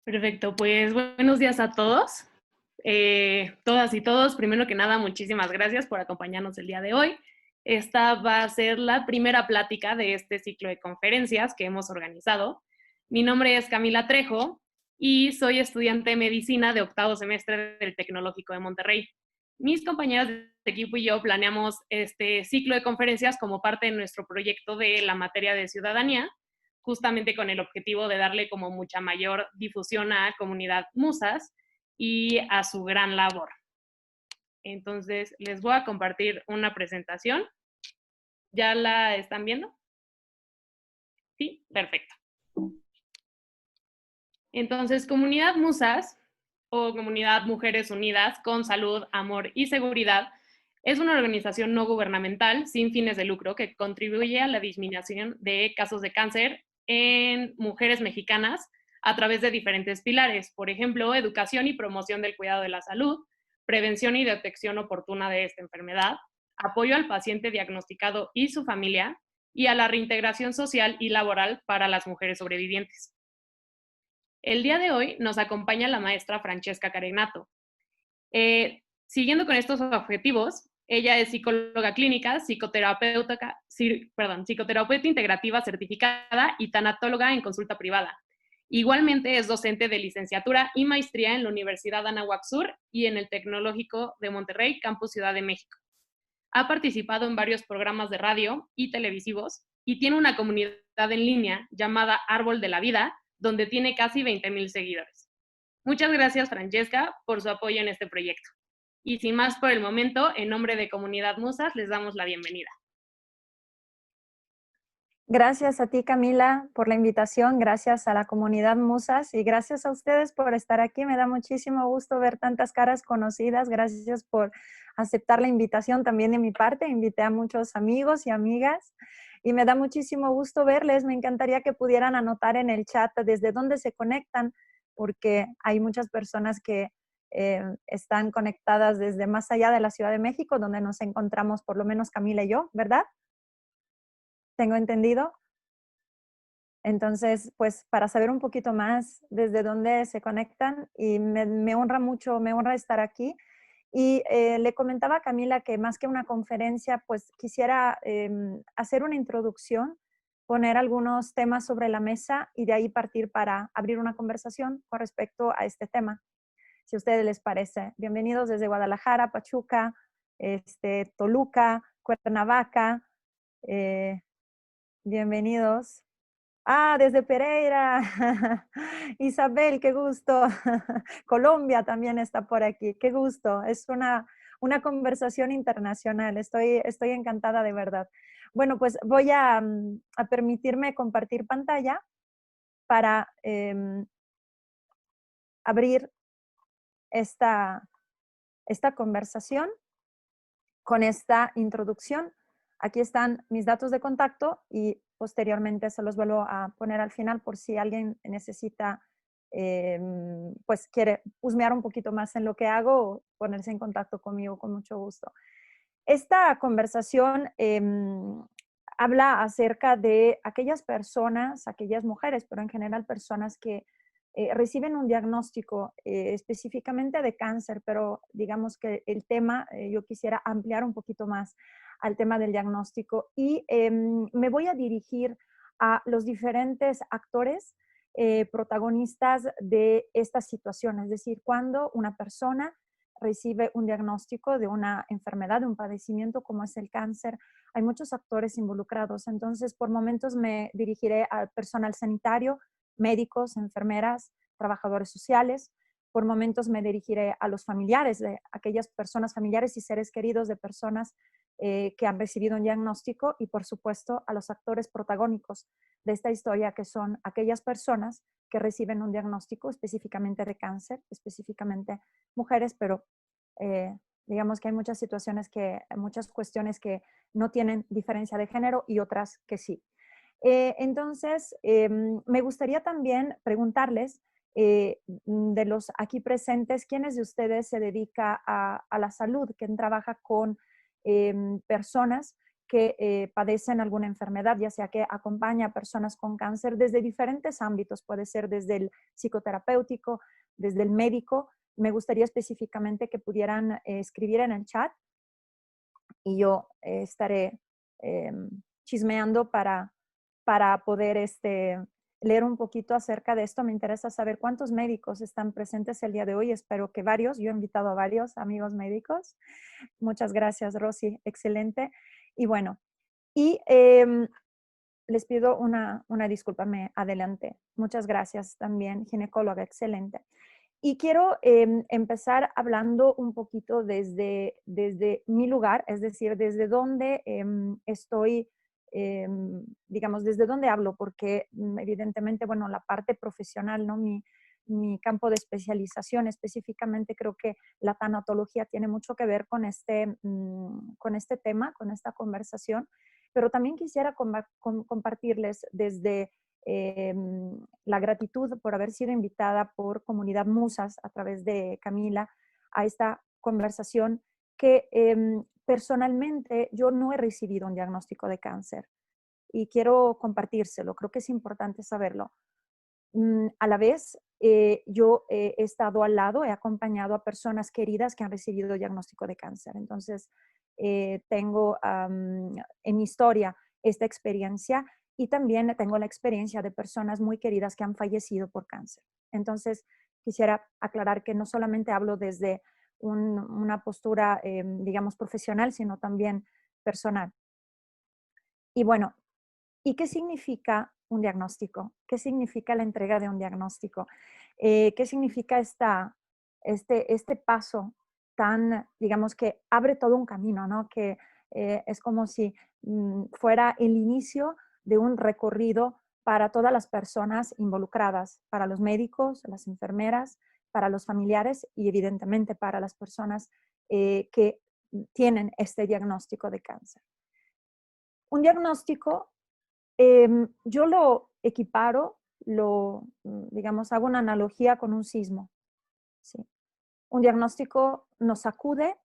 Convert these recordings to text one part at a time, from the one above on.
Perfecto, pues buenos días a todos, todas y todos. Primero que nada, muchísimas gracias por acompañarnos el día de hoy. Esta va a ser la primera plática de este ciclo de conferencias que hemos organizado. Mi nombre es Camila Trejo y soy estudiante de medicina de octavo semestre del Tecnológico de Monterrey. Mis compañeras de equipo y yo planeamos este ciclo de conferencias como parte de nuestro proyecto de la materia de ciudadanía, justamente con el objetivo de darle como mucha mayor difusión a comunidad musas y a su gran labor. Entonces, les voy a compartir una presentación. ¿Ya la están viendo? Sí, perfecto. Entonces, Comunidad Musas o Comunidad Mujeres Unidas con Salud, Amor y Seguridad es una organización no gubernamental sin fines de lucro que contribuye a la disminución de casos de cáncer en mujeres mexicanas a través de diferentes pilares, por ejemplo, educación y promoción del cuidado de la salud, prevención y detección oportuna de esta enfermedad, apoyo al paciente diagnosticado y su familia, y a la reintegración social y laboral para las mujeres sobrevivientes. El día de hoy nos acompaña la maestra Francesca Carenato. Siguiendo con estos objetivos, ella es psicóloga clínica, psicoterapeuta integrativa certificada y tanatóloga en consulta privada. Igualmente es docente de licenciatura y maestría en la Universidad Anáhuac Sur y en el Tecnológico de Monterrey, Campus Ciudad de México. Ha participado en varios programas de radio y televisivos y tiene una comunidad en línea llamada Árbol de la Vida, donde tiene casi 20,000 seguidores. Muchas gracias, Francesca, por su apoyo en este proyecto. Y sin más por el momento, en nombre de Comunidad Musas, les damos la bienvenida. Gracias a ti, Camila, por la invitación, gracias a la comunidad Musas y gracias a ustedes por estar aquí. Me da muchísimo gusto ver tantas caras conocidas. Gracias por aceptar la invitación también de mi parte. Invité a muchos amigos y amigas y me da muchísimo gusto verles. Me encantaría que pudieran anotar en el chat desde dónde se conectan, porque hay muchas personas que están conectadas desde más allá de la Ciudad de México, donde nos encontramos por lo menos Camila y yo, ¿verdad? ¿Tengo entendido? Entonces, pues para saber un poquito más desde dónde se conectan y me honra mucho, me honra estar aquí. Y le comentaba a Camila que más que una conferencia, pues quisiera hacer una introducción, poner algunos temas sobre la mesa y de ahí partir para abrir una conversación con respecto a este tema, si a ustedes les parece. Bienvenidos desde Guadalajara, Pachuca, Toluca, Cuernavaca, eh, bienvenidos. Ah, desde Pereira. Isabel, qué gusto. Colombia también está por aquí. Qué gusto. Es una conversación internacional. Estoy encantada de verdad. Bueno, pues voy a permitirme compartir pantalla para abrir esta, esta conversación con esta introducción. Aquí están mis datos de contacto y posteriormente se los vuelvo a poner al final por si alguien necesita, pues quiere husmear un poquito más en lo que hago o ponerse en contacto conmigo con mucho gusto. Esta conversación habla acerca de aquellas personas, aquellas mujeres, pero en general personas que reciben un diagnóstico específicamente de cáncer, pero digamos que el tema, yo quisiera ampliar un poquito más al tema del diagnóstico y me voy a dirigir a los diferentes actores protagonistas de esta situación, es decir, cuando una persona recibe un diagnóstico de una enfermedad, de un padecimiento como es el cáncer, hay muchos actores involucrados. Entonces, por momentos me dirigiré al personal sanitario, médicos, enfermeras, trabajadores sociales. Por momentos me dirigiré a los familiares de aquellas personas, familiares y seres queridos de personas que han recibido un diagnóstico y, por supuesto, a los actores protagónicos de esta historia, que son aquellas personas que reciben un diagnóstico específicamente de cáncer, específicamente mujeres, pero digamos que hay muchas situaciones muchas cuestiones que no tienen diferencia de género y otras que sí. Entonces, me gustaría también preguntarles de los aquí presentes, ¿quiénes de ustedes se dedica a la salud? ¿Quién trabaja con personas que padecen alguna enfermedad, ya sea que acompaña a personas con cáncer desde diferentes ámbitos, puede ser desde el psicoterapéutico, desde el médico. Me gustaría específicamente que pudieran escribir en el chat y yo estaré chismeando para poder leer un poquito acerca de esto. Me interesa saber cuántos médicos están presentes el día de hoy. Espero que varios. Yo he invitado a varios amigos médicos. Muchas gracias, Rosy. Excelente. Y bueno, y les pido una disculpa, me adelanté. Muchas gracias también, ginecóloga. Excelente. Y quiero empezar hablando un poquito desde mi lugar, es decir, desde dónde estoy, digamos, desde dónde hablo, porque evidentemente, bueno, la parte profesional, ¿no? Mi campo de especialización específicamente, creo que la tanatología tiene mucho que ver con con este tema, con esta conversación, pero también quisiera compartirles desde la gratitud por haber sido invitada por Comunidad Musas a través de Camila a esta conversación que personalmente yo no he recibido un diagnóstico de cáncer y quiero compartírselo, creo que es importante saberlo. A la vez, yo he estado al lado, he acompañado a personas queridas que han recibido diagnóstico de cáncer. Entonces, tengo en mi historia esta experiencia y también tengo la experiencia de personas muy queridas que han fallecido por cáncer. Entonces, quisiera aclarar que no solamente hablo desde una postura, digamos, profesional, sino también personal. Y bueno, ¿y qué significa un diagnóstico? ¿Qué significa la entrega de un diagnóstico? ¿Qué significa este paso tan, digamos, que abre todo un camino, ¿no? Que es como si fuera el inicio de un recorrido para todas las personas involucradas, para los médicos, las enfermeras, para los familiares y evidentemente para las personas que tienen este diagnóstico de cáncer. Un diagnóstico yo lo equiparo, digamos, hago una analogía con un sismo. ¿Sí? Un diagnóstico nos sacude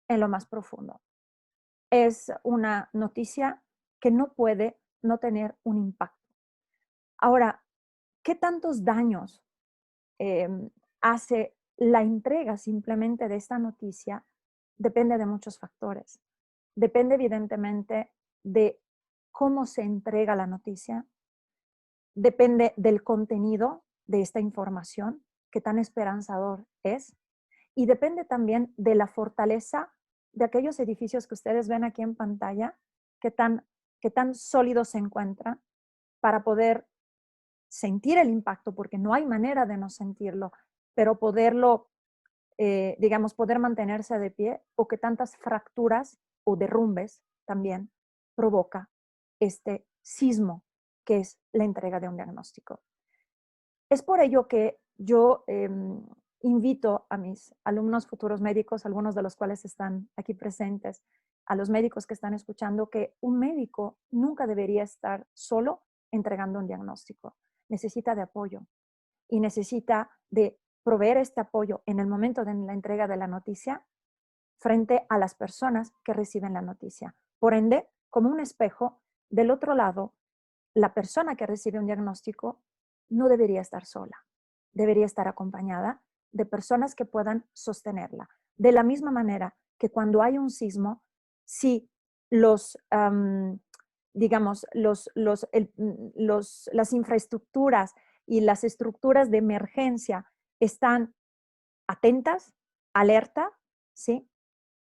en lo más profundo. Es una noticia que no puede no tener un impacto. Ahora, ¿qué tantos daños hace la entrega simplemente de esta noticia? Depende de muchos factores. Depende evidentemente de cómo se entrega la noticia, depende del contenido de esta información, qué tan esperanzador es, y depende también de la fortaleza de aquellos edificios que ustedes ven aquí en pantalla, qué tan sólidos se encuentran para poder sentir el impacto, porque no hay manera de no sentirlo, pero poderlo, digamos, poder mantenerse de pie, o que tantas fracturas o derrumbes también provoca este sismo que es la entrega de un diagnóstico. Es por ello que yo invito a mis alumnos futuros médicos, algunos de los cuales están aquí presentes, a los médicos que están escuchando, que un médico nunca debería estar solo entregando un diagnóstico. Necesita de apoyo y necesita de proveer este apoyo en el momento de la entrega de la noticia frente a las personas que reciben la noticia. Por ende, como un espejo, del otro lado, la persona que recibe un diagnóstico no debería estar sola, debería estar acompañada de personas que puedan sostenerla. De la misma manera que cuando hay un sismo, si digamos, las infraestructuras y las estructuras de emergencia están atentas, alerta, ¿sí?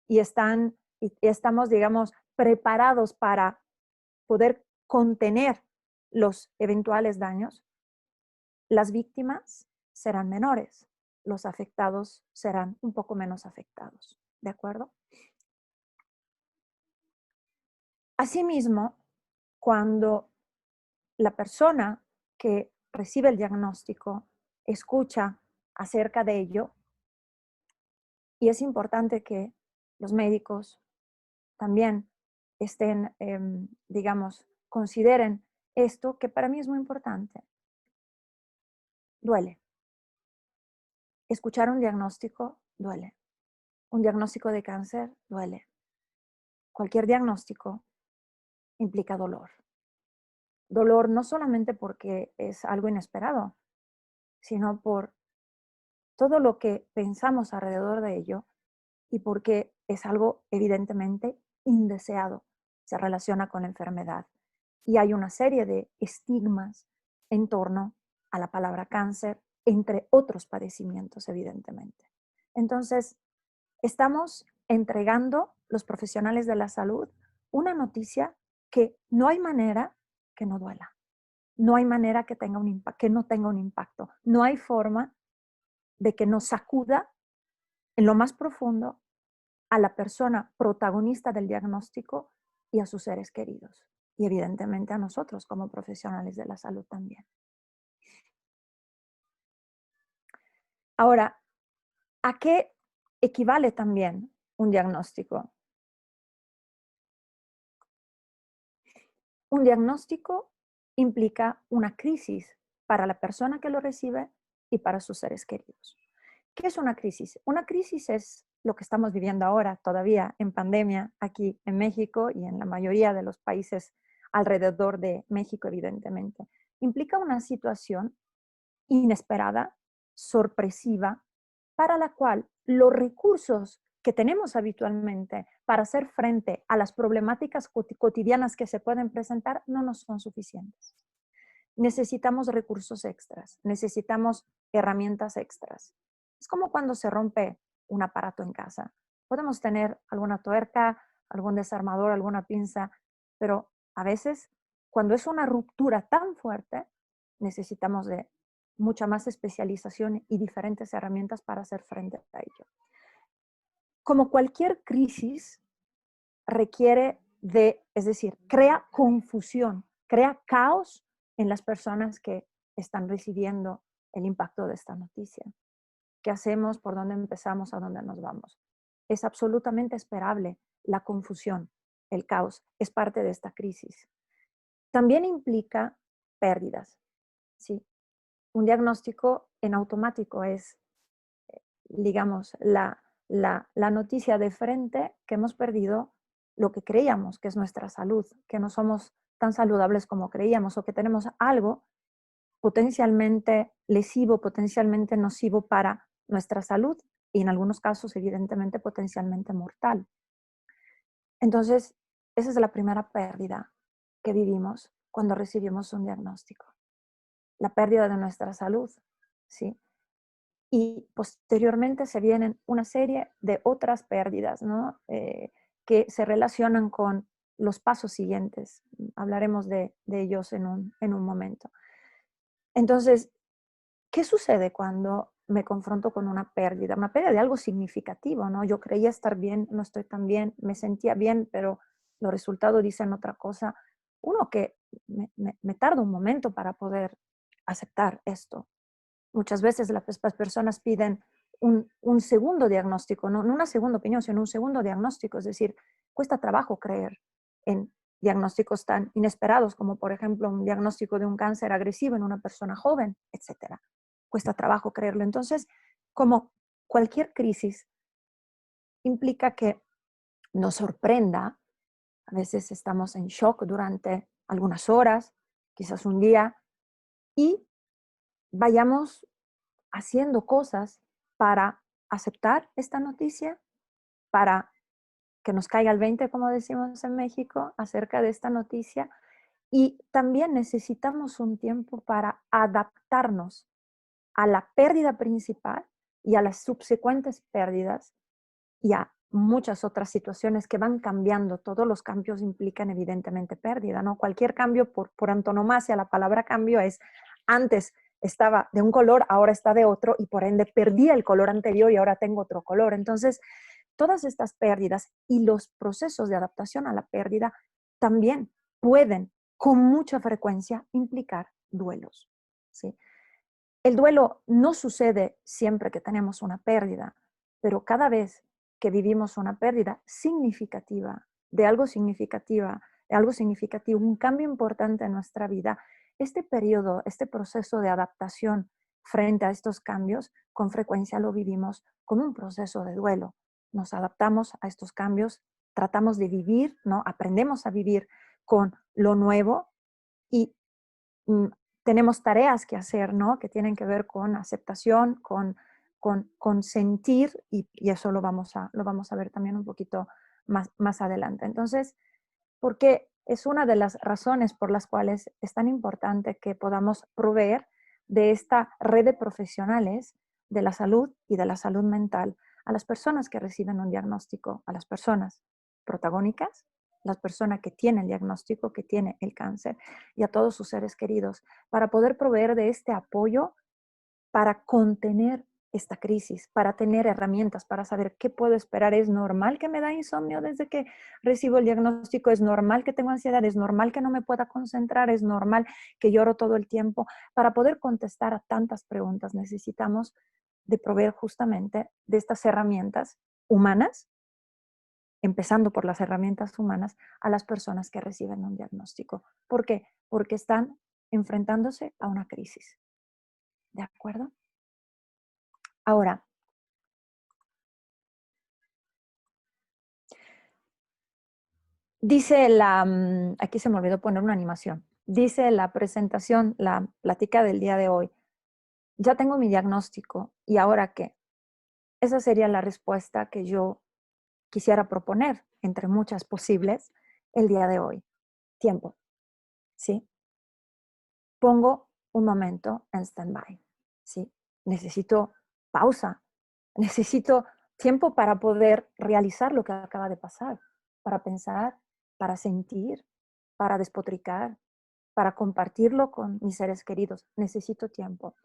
Y estamos, digamos, preparados para poder contener los eventuales daños, las víctimas serán menores, los afectados serán un poco menos afectados, ¿de acuerdo? Asimismo, cuando la persona que recibe el diagnóstico escucha acerca de ello, y es importante que los médicos también estén, digamos, consideren esto, que para mí es muy importante. Duele. Escuchar un diagnóstico duele. Un diagnóstico de cáncer duele. Cualquier diagnóstico implica dolor. Dolor no solamente porque es algo inesperado, sino por todo lo que pensamos alrededor de ello y porque es algo evidentemente indeseado. Se relaciona con la enfermedad. Y hay una serie de estigmas en torno a la palabra cáncer, entre otros padecimientos, evidentemente. Entonces, estamos entregando, los profesionales de la salud, una noticia que no hay manera que no duela. No hay manera que, que no tenga un impacto. No hay forma de que nos sacuda en lo más profundo a la persona protagonista del diagnóstico y a sus seres queridos. Y evidentemente a nosotros como profesionales de la salud también. Ahora, ¿a qué equivale también un diagnóstico? Un diagnóstico implica una crisis para la persona que lo recibe y para sus seres queridos. ¿Qué es una crisis? Una crisis es lo que estamos viviendo ahora todavía en pandemia aquí en México y en la mayoría de los países alrededor de México, evidentemente. Implica una situación inesperada, sorpresiva, para la cual los recursos que tenemos habitualmente para hacer frente a las problemáticas cotidianas que se pueden presentar no nos son suficientes. Necesitamos recursos extras, necesitamos herramientas extras. Es como cuando se rompe un aparato en casa. Podemos tener alguna tuerca, algún desarmador, alguna pinza, pero a veces cuando es una ruptura tan fuerte, necesitamos de mucha más especialización y diferentes herramientas para hacer frente a ello. Como cualquier crisis, requiere de, es decir, crea confusión, crea caos en las personas que están recibiendo el impacto de esta noticia. ¿Qué hacemos? ¿Por dónde empezamos? ¿A dónde nos vamos? Es absolutamente esperable la confusión, el caos, es parte de esta crisis. También implica pérdidas, ¿sí? Un diagnóstico en automático es, digamos, la noticia de frente que hemos perdido lo que creíamos que es nuestra salud, que no somos tan saludables como creíamos o que tenemos algo potencialmente lesivo, potencialmente nocivo para nuestra salud y en algunos casos, evidentemente, potencialmente mortal. Entonces, esa es la primera pérdida que vivimos cuando recibimos un diagnóstico, la pérdida de nuestra salud, ¿sí? Y posteriormente se vienen una serie de otras pérdidas, ¿no? Que se relacionan con los pasos siguientes. Hablaremos de ellos en un momento. Entonces, ¿qué sucede cuando me confronto con una pérdida? Una pérdida de algo significativo, ¿no? Yo creía estar bien, no estoy tan bien, me sentía bien, pero los resultados dicen otra cosa. Uno que me tarda un momento para poder aceptar esto. Muchas veces las personas piden un segundo diagnóstico, no una segunda opinión, sino un segundo diagnóstico. Es decir, cuesta trabajo creer en diagnósticos tan inesperados como, por ejemplo, un diagnóstico de un cáncer agresivo en una persona joven, etcétera. Cuesta trabajo creerlo. Entonces, como cualquier crisis, implica que nos sorprenda. A veces estamos en shock durante algunas horas, quizás un día, y vayamos haciendo cosas para aceptar esta noticia, para que nos caiga el 20, como decimos en México, acerca de esta noticia. Y también necesitamos un tiempo para adaptarnos a la pérdida principal y a las subsecuentes pérdidas y a muchas otras situaciones que van cambiando. Todos los cambios implican evidentemente pérdida, ¿no? Cualquier cambio por antonomasia, la palabra cambio es antes estaba de un color, ahora está de otro y por ende perdí el color anterior y ahora tengo otro color. Entonces, todas estas pérdidas y los procesos de adaptación a la pérdida también pueden con mucha frecuencia implicar duelos, ¿sí? El duelo no sucede siempre que tenemos una pérdida, pero cada vez que vivimos una pérdida significativa, de algo significativo, un cambio importante en nuestra vida, este periodo, este proceso de adaptación frente a estos cambios, con frecuencia lo vivimos como un proceso de duelo. Nos adaptamos a estos cambios, tratamos de vivir, ¿no? Aprendemos a vivir con lo nuevo y tenemos tareas que hacer, ¿no? Que tienen que ver con aceptación, con sentir y eso lo vamos a ver también un poquito más adelante. Entonces, porque es una de las razones por las cuales es tan importante que podamos proveer de esta red de profesionales de la salud y de la salud mental a las personas que reciben un diagnóstico, a las personas protagónicas, las personas que tienen el diagnóstico, que tienen el cáncer y a todos sus seres queridos, para poder proveer de este apoyo para contener esta crisis, para tener herramientas, para saber qué puedo esperar. ¿Es normal que me da insomnio desde que recibo el diagnóstico? ¿Es normal que tengo ansiedad? ¿Es normal que no me pueda concentrar? ¿Es normal que lloro todo el tiempo? Para poder contestar a tantas preguntas necesitamos de proveer justamente de estas herramientas humanas, empezando por las herramientas humanas, a las personas que reciben un diagnóstico. ¿Por qué? Porque están enfrentándose a una crisis. ¿De acuerdo? Ahora, dice aquí se me olvidó poner una animación. Dice la presentación, la plática del día de hoy, ya tengo mi diagnóstico, ¿y ahora qué? Esa sería la respuesta que yo quisiera proponer, entre muchas posibles, el día de hoy. Tiempo, ¿sí? Pongo un momento en stand-by, ¿sí? Necesito pausa, necesito tiempo para poder realizar lo que acaba de pasar, para pensar, para sentir, para despotricar, para compartirlo con mis seres queridos. Necesito tiempo.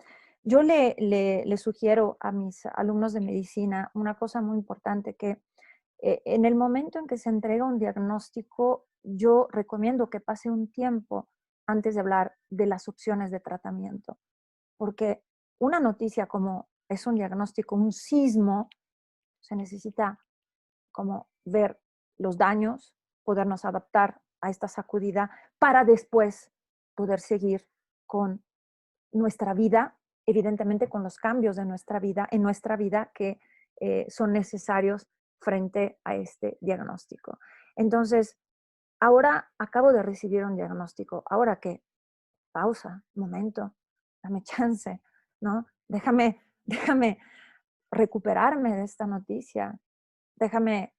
Yo le sugiero a mis alumnos de medicina una cosa muy importante, que en el momento en que se entrega un diagnóstico, yo recomiendo que pase un tiempo antes de hablar de las opciones de tratamiento, porque una noticia como es un diagnóstico, un sismo, se necesita como ver los daños, podernos adaptar a esta sacudida para después poder seguir con nuestra vida, evidentemente con los cambios de nuestra vida, en nuestra vida que son necesarios frente a este diagnóstico. Entonces, ahora acabo de recibir un diagnóstico. ¿Ahora qué? Pausa, momento, dame chance, ¿no? Déjame recuperarme de esta noticia. Déjame,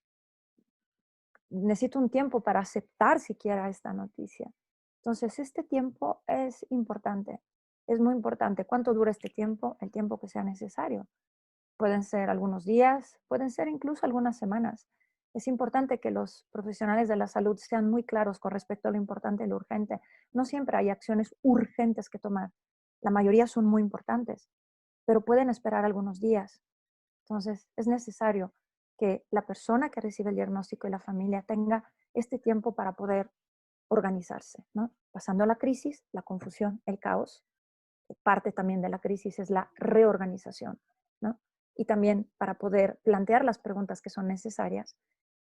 necesito un tiempo para aceptar siquiera esta noticia. Entonces, este tiempo es importante, es muy importante. ¿Cuánto dura este tiempo? El tiempo que sea necesario. Pueden ser algunos días, pueden ser incluso algunas semanas. Es importante que los profesionales de la salud sean muy claros con respecto a lo importante y lo urgente. No siempre hay acciones urgentes que tomar. La mayoría son muy importantes, pero pueden esperar algunos días. Entonces, es necesario que la persona que recibe el diagnóstico y la familia tenga este tiempo para poder organizarse, ¿no? Pasando la crisis, la confusión, el caos. Parte también de la crisis es la reorganización, ¿no? Y también para poder plantear las preguntas que son necesarias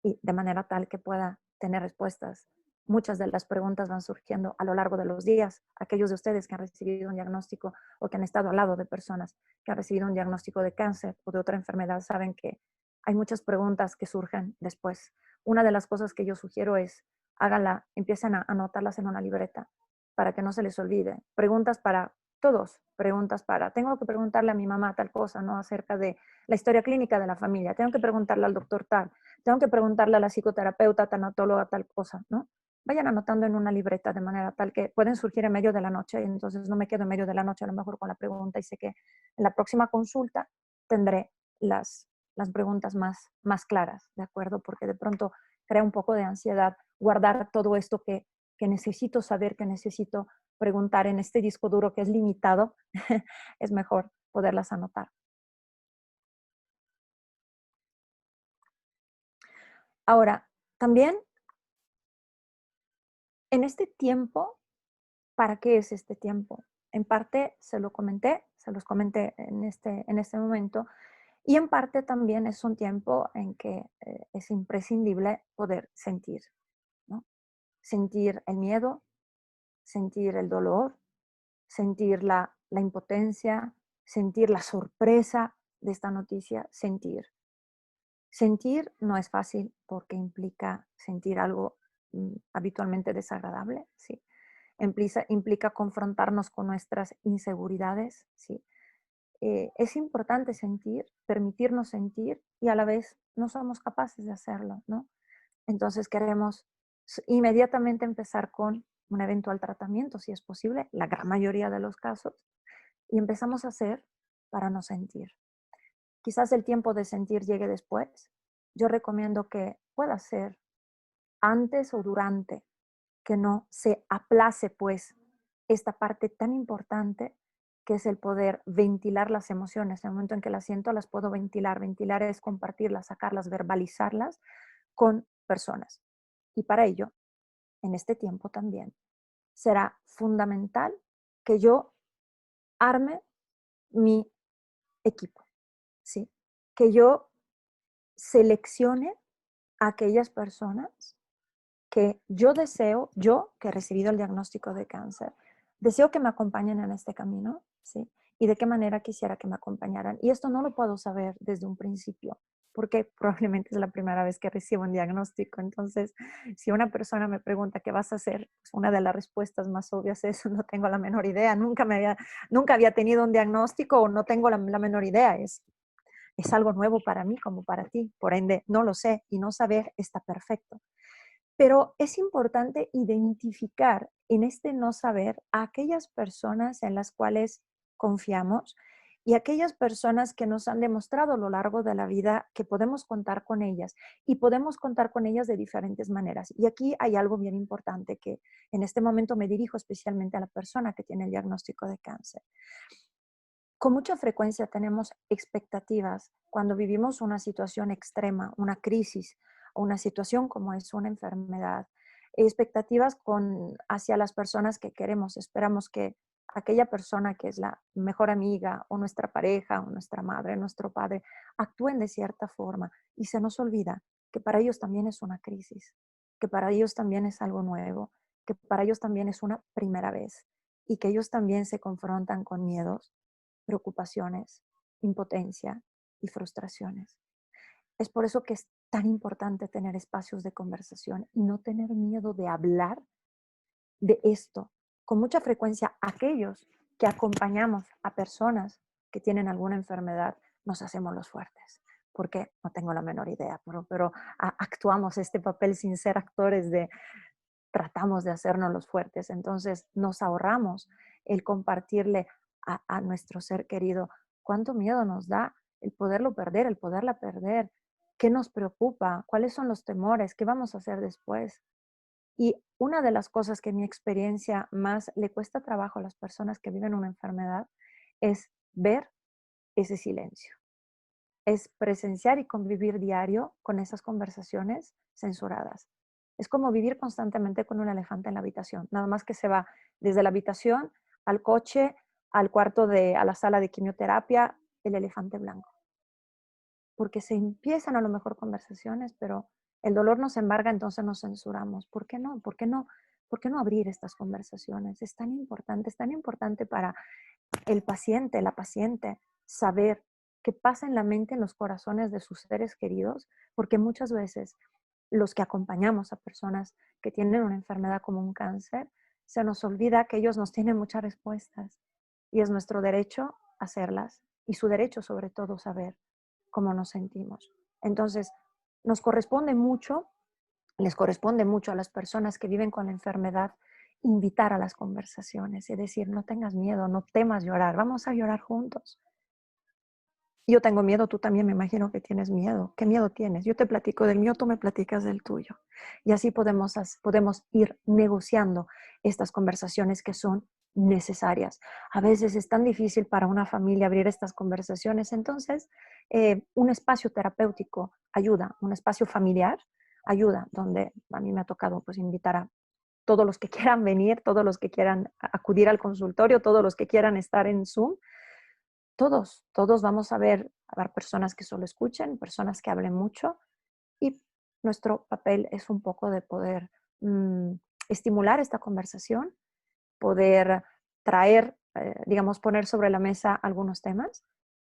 y de manera tal que pueda tener respuestas. Muchas de las preguntas van surgiendo a lo largo de los días. Aquellos de ustedes que han recibido un diagnóstico o que han estado al lado de personas que han recibido un diagnóstico de cáncer o de otra enfermedad saben que hay muchas preguntas que surgen después. Una de las cosas que yo sugiero es empiecen a anotarlas en una libreta para que no se les olvide. Preguntas para todos, preguntas para, tengo que preguntarle a mi mamá tal cosa, ¿no? Acerca de la historia clínica de la familia, tengo que preguntarle al doctor tal, tengo que preguntarle a la psicoterapeuta, tanatóloga, tal cosa, ¿no? Vayan anotando en una libreta de manera tal que pueden surgir en medio de la noche y entonces no me quedo en medio de la noche a lo mejor con la pregunta y sé que en la próxima consulta tendré las preguntas más claras, ¿de acuerdo? Porque de pronto crea un poco de ansiedad guardar todo esto que necesito saber, que necesito preguntar en este disco duro que es limitado, es mejor poderlas anotar. Ahora, también en este tiempo, ¿para qué es este tiempo? En parte se los comenté en este momento, y en parte también es un tiempo en que es imprescindible poder sentir, ¿no? Sentir el miedo, sentir el dolor, sentir la impotencia, sentir la sorpresa de esta noticia, sentir. Sentir no es fácil porque implica sentir algo habitualmente desagradable, ¿sí? Implica confrontarnos con nuestras inseguridades, ¿sí? Es importante sentir, permitirnos sentir y a la vez no somos capaces de hacerlo, ¿no? Entonces queremos inmediatamente empezar con un eventual tratamiento, si es posible, la gran mayoría de los casos, y empezamos a hacer para no sentir. Quizás el tiempo de sentir llegue después. Yo recomiendo que pueda ser antes o durante, que no se aplace pues esta parte tan importante que es el poder ventilar las emociones. En el momento en que las siento, las puedo ventilar. Ventilar es compartirlas, sacarlas, verbalizarlas con personas. Y para ello, en este tiempo también, será fundamental que yo arme mi equipo, ¿sí? Que yo seleccione a aquellas personas que yo deseo, yo que he recibido el diagnóstico de cáncer, deseo que me acompañen en este camino, ¿sí? Y de qué manera quisiera que me acompañaran. Y esto no lo puedo saber desde un principio, porque probablemente es la primera vez que recibo un diagnóstico. Entonces, si una persona me pregunta qué vas a hacer, pues una de las respuestas más obvias es no tengo la menor idea, nunca había tenido un diagnóstico o no tengo la menor idea. Es algo nuevo para mí como para ti. Por ende, no lo sé y no saber está perfecto. Pero es importante identificar en este no saber a aquellas personas en las cuales confiamos y aquellas personas que nos han demostrado a lo largo de la vida que podemos contar con ellas y podemos contar con ellas de diferentes maneras. Y aquí hay algo bien importante que en este momento me dirijo especialmente a la persona que tiene el diagnóstico de cáncer. Con mucha frecuencia tenemos expectativas cuando vivimos una situación extrema, una crisis o una situación como es una enfermedad. Expectativas hacia las personas que queremos. Esperamos que aquella persona que es la mejor amiga o nuestra pareja o nuestra madre, nuestro padre, actúen de cierta forma y se nos olvida que para ellos también es una crisis, que para ellos también es algo nuevo, que para ellos también es una primera vez y que ellos también se confrontan con miedos, preocupaciones, impotencia y frustraciones. Es por eso que es tan importante tener espacios de conversación y no tener miedo de hablar de esto. Con mucha frecuencia, aquellos que acompañamos a personas que tienen alguna enfermedad, nos hacemos los fuertes, porque no tengo la menor idea, pero actuamos este papel sin ser actores tratamos de hacernos los fuertes. Entonces nos ahorramos el compartirle a nuestro ser querido cuánto miedo nos da el poderlo perder, el poderla perder, qué nos preocupa, cuáles son los temores, qué vamos a hacer después. Y una de las cosas que en mi experiencia más le cuesta trabajo a las personas que viven una enfermedad es ver ese silencio, es presenciar y convivir diario con esas conversaciones censuradas. Es como vivir constantemente con un elefante en la habitación, nada más que se va desde la habitación al coche, al a la sala de quimioterapia, el elefante blanco. Porque se empiezan a lo mejor conversaciones, pero el dolor nos embarga, entonces nos censuramos. ¿Por qué no? ¿Por qué no? ¿Por qué no abrir estas conversaciones? Es tan importante para el paciente, la paciente, saber qué pasa en la mente, en los corazones de sus seres queridos, porque muchas veces los que acompañamos a personas que tienen una enfermedad como un cáncer, se nos olvida que ellos nos tienen muchas respuestas y es nuestro derecho hacerlas y su derecho sobre todo saber cómo nos sentimos. Entonces, nos corresponde mucho, les corresponde mucho a las personas que viven con la enfermedad invitar a las conversaciones y decir, no tengas miedo, no temas llorar, vamos a llorar juntos. Yo tengo miedo, tú también me imagino que tienes miedo. ¿Qué miedo tienes? Yo te platico del mío, tú me platicas del tuyo. Y así podemos ir negociando estas conversaciones que son necesarias. A veces es tan difícil para una familia abrir estas conversaciones, entonces un espacio terapéutico ayuda, un espacio familiar ayuda, donde a mí me ha tocado pues invitar a todos los que quieran venir, todos los que quieran acudir al consultorio, todos los que quieran estar en Zoom, todos vamos a ver personas que solo escuchen, personas que hablen mucho y nuestro papel es un poco de poder estimular esta conversación, poder traer, digamos, poner sobre la mesa algunos temas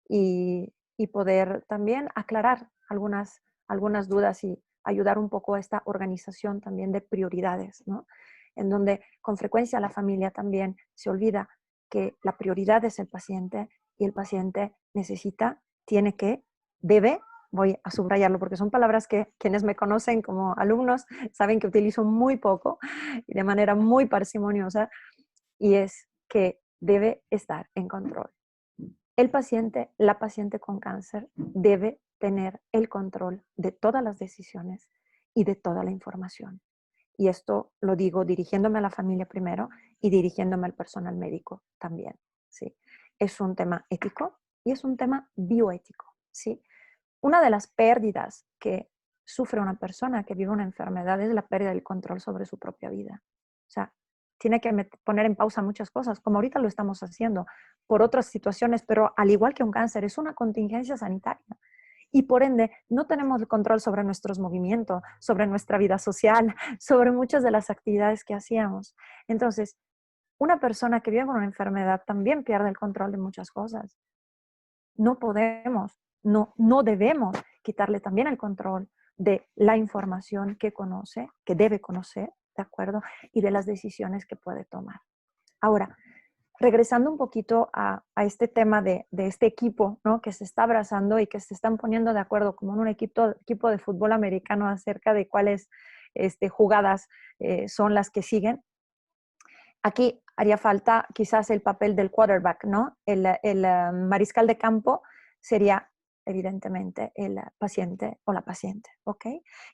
y poder también aclarar algunas dudas ayudar un poco a esta organización también de prioridades, ¿no? En donde con frecuencia la familia también se olvida que la prioridad es el paciente y el paciente necesita, tiene que, debe, voy a subrayarlo porque son palabras que quienes me conocen como alumnos saben que utilizo muy poco y de manera muy parsimoniosa, y es que debe estar en control. El paciente, la paciente con cáncer debe tener el control de todas las decisiones y de toda la información. Y esto lo digo dirigiéndome a la familia primero y dirigiéndome al personal médico también, ¿sí? Es un tema ético y es un tema bioético, ¿sí? Una de las pérdidas que sufre una persona que vive una enfermedad es la pérdida del control sobre su propia vida. O sea, tiene que poner en pausa muchas cosas, como ahorita lo estamos haciendo, por otras situaciones, pero al igual que un cáncer, es una contingencia sanitaria. Y por ende, no tenemos el control sobre nuestros movimientos, sobre nuestra vida social, sobre muchas de las actividades que hacíamos. Entonces, una persona que vive con una enfermedad también pierde el control de muchas cosas. No podemos, no debemos quitarle también el control de la información que conoce, que debe conocer, ¿de acuerdo? Y de las decisiones que puede tomar. Ahora, regresando un poquito a este tema de este equipo, ¿no? Que se está abrazando y que se están poniendo de acuerdo como en un equipo de fútbol americano acerca de cuáles jugadas son las que siguen. Aquí haría falta quizás el papel del quarterback, ¿no? El mariscal de campo sería evidentemente el paciente o la paciente, ¿ok?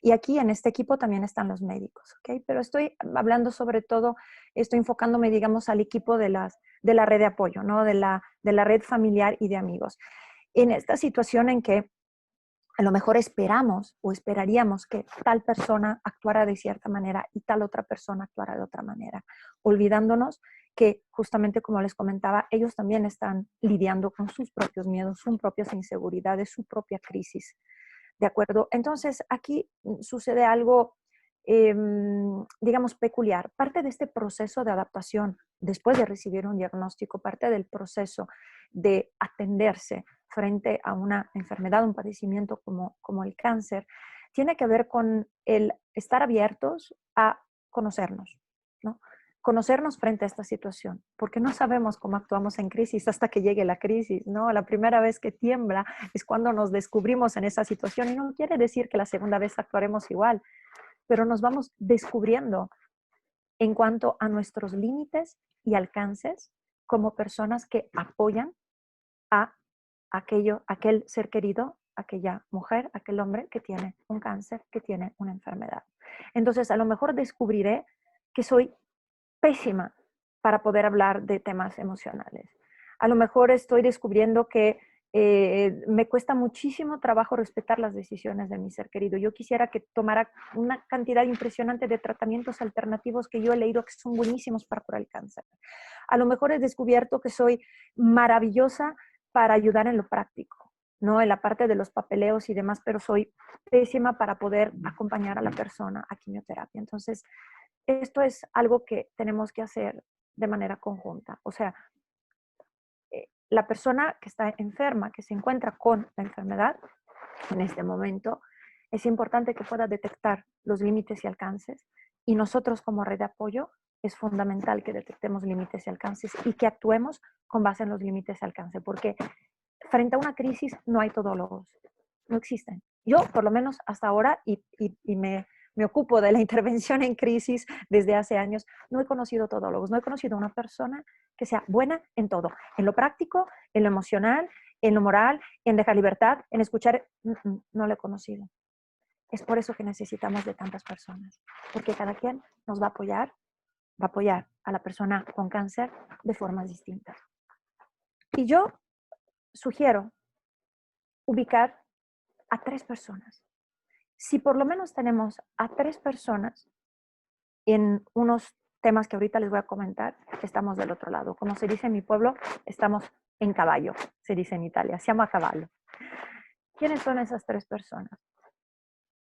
Y aquí en este equipo también están los médicos, ¿ok? Pero estoy hablando sobre todo, estoy enfocándome, digamos, al equipo de la red de apoyo, ¿no? De la red familiar y de amigos. En esta situación en que a lo mejor esperamos o esperaríamos que tal persona actuara de cierta manera y tal otra persona actuara de otra manera, olvidándonos que justamente como les comentaba, ellos también están lidiando con sus propios miedos, sus propias inseguridades, su propia crisis. ¿De acuerdo? Entonces, aquí sucede algo, digamos, peculiar. Parte de este proceso de adaptación, después de recibir un diagnóstico, parte del proceso de atenderse frente a una enfermedad, un padecimiento como el cáncer, tiene que ver con el estar abiertos a conocernos, ¿no? Conocernos frente a esta situación, porque no sabemos cómo actuamos en crisis hasta que llegue la crisis, ¿no? La primera vez que tiembla es cuando nos descubrimos en esa situación y no quiere decir que la segunda vez actuaremos igual, pero nos vamos descubriendo en cuanto a nuestros límites y alcances como personas que apoyan a aquel ser querido, aquella mujer, aquel hombre que tiene un cáncer, que tiene una enfermedad. Entonces, a lo mejor descubriré que soy pésima para poder hablar de temas emocionales. A lo mejor estoy descubriendo que me cuesta muchísimo trabajo respetar las decisiones de mi ser querido. Yo quisiera que tomara una cantidad impresionante de tratamientos alternativos que yo he leído que son buenísimos para curar el cáncer. A lo mejor he descubierto que soy maravillosa para ayudar en lo práctico, ¿no? En la parte de los papeleos y demás, pero soy pésima para poder acompañar a la persona a quimioterapia. Entonces, esto es algo que tenemos que hacer de manera conjunta. O sea, la persona que está enferma, que se encuentra con la enfermedad en este momento, es importante que pueda detectar los límites y alcances. Y nosotros como red de apoyo es fundamental que detectemos límites y alcances y que actuemos con base en los límites y alcances, porque frente a una crisis no hay todólogos, no existen. Yo, por lo menos hasta ahora, y me ocupo de la intervención en crisis desde hace años, no he conocido todólogos, no he conocido una persona que sea buena en todo, en lo práctico, en lo emocional, en lo moral, en dejar libertad, en escuchar, no lo he conocido. Es por eso que necesitamos de tantas personas, porque cada quien nos va a apoyar a la persona con cáncer de formas distintas. Y yo sugiero ubicar a 3 personas. Si por lo menos tenemos a 3 personas en unos temas que ahorita les voy a comentar, estamos del otro lado. Como se dice en mi pueblo, estamos en caballo, se dice en Italia, siamo a cavallo. ¿Quiénes son esas 3 personas?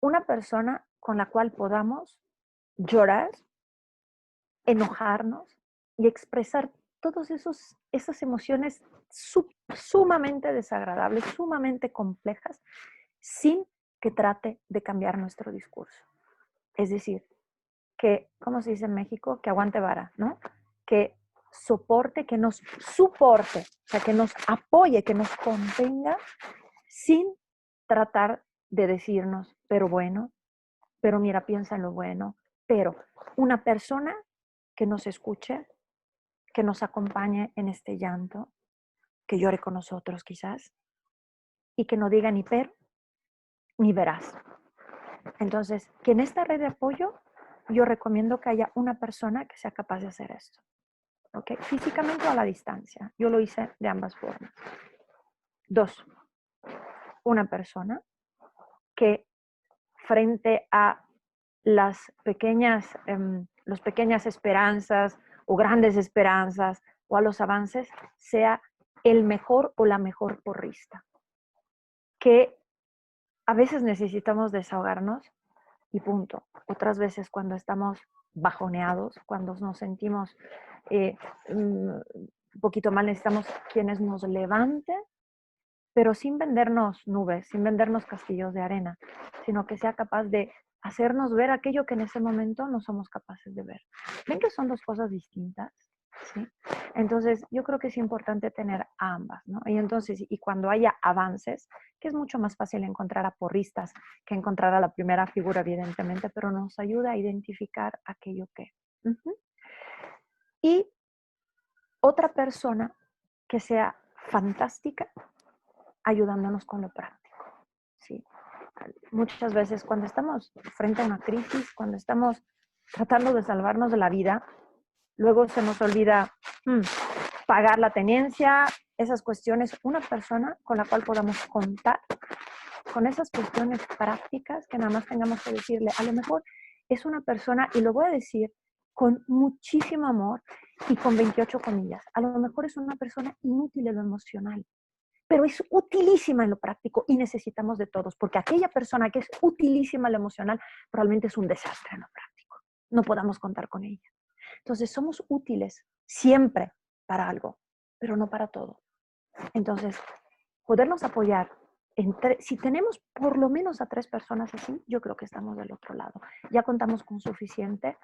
Una persona con la cual podamos llorar, enojarnos y expresar todas esas emociones sumamente desagradables, sumamente complejas, sin que trate de cambiar nuestro discurso. Es decir, que, ¿cómo se dice en México? Que aguante vara, ¿no? Que soporte, que nos soporte, o sea, que nos apoye, que nos contenga sin tratar de decirnos, pero bueno, pero mira, piensa en lo bueno, pero una persona que nos escuche, que nos acompañe en este llanto, que llore con nosotros quizás, y que no diga ni pero ni verás. Entonces, que en esta red de apoyo yo recomiendo que haya una persona que sea capaz de hacer esto, ¿ok? Físicamente o a la distancia. Yo lo hice de ambas formas. 2, una persona que frente a las pequeñas esperanzas o grandes esperanzas o a los avances, sea el mejor o la mejor porrista. Que a veces necesitamos desahogarnos y punto. Otras veces cuando estamos bajoneados, cuando nos sentimos un poquito mal, necesitamos quienes nos levanten, pero sin vendernos nubes, sin vendernos castillos de arena, sino que sea capaz de hacernos ver aquello que en ese momento no somos capaces de ver. ¿Ven que son dos cosas distintas? ¿Sí? Entonces, yo creo que es importante tener ambas, ¿no? Y entonces, y cuando haya avances, que es mucho más fácil encontrar a porristas que encontrar a la primera figura, evidentemente, pero nos ayuda a identificar aquello que. Y otra persona que sea fantástica ayudándonos con lo práctico, ¿sí? Muchas veces cuando estamos frente a una crisis, cuando estamos tratando de salvarnos de la vida, luego se nos olvida pagar la tenencia, esas cuestiones. Una persona con la cual podamos contar con esas cuestiones prácticas, que nada más tengamos que decirle, a lo mejor es una persona, y lo voy a decir con muchísimo amor y con 28 comillas, a lo mejor es una persona inútil en lo emocional, pero es utilísima en lo práctico y necesitamos de todos, porque aquella persona que es utilísima en lo emocional probablemente es un desastre en lo práctico. No podamos contar con ella. Entonces, somos útiles siempre para algo, pero no para todo. Entonces, podernos apoyar, si tenemos por lo menos a 3 personas así, yo creo que estamos del otro lado. Ya contamos con suficiente,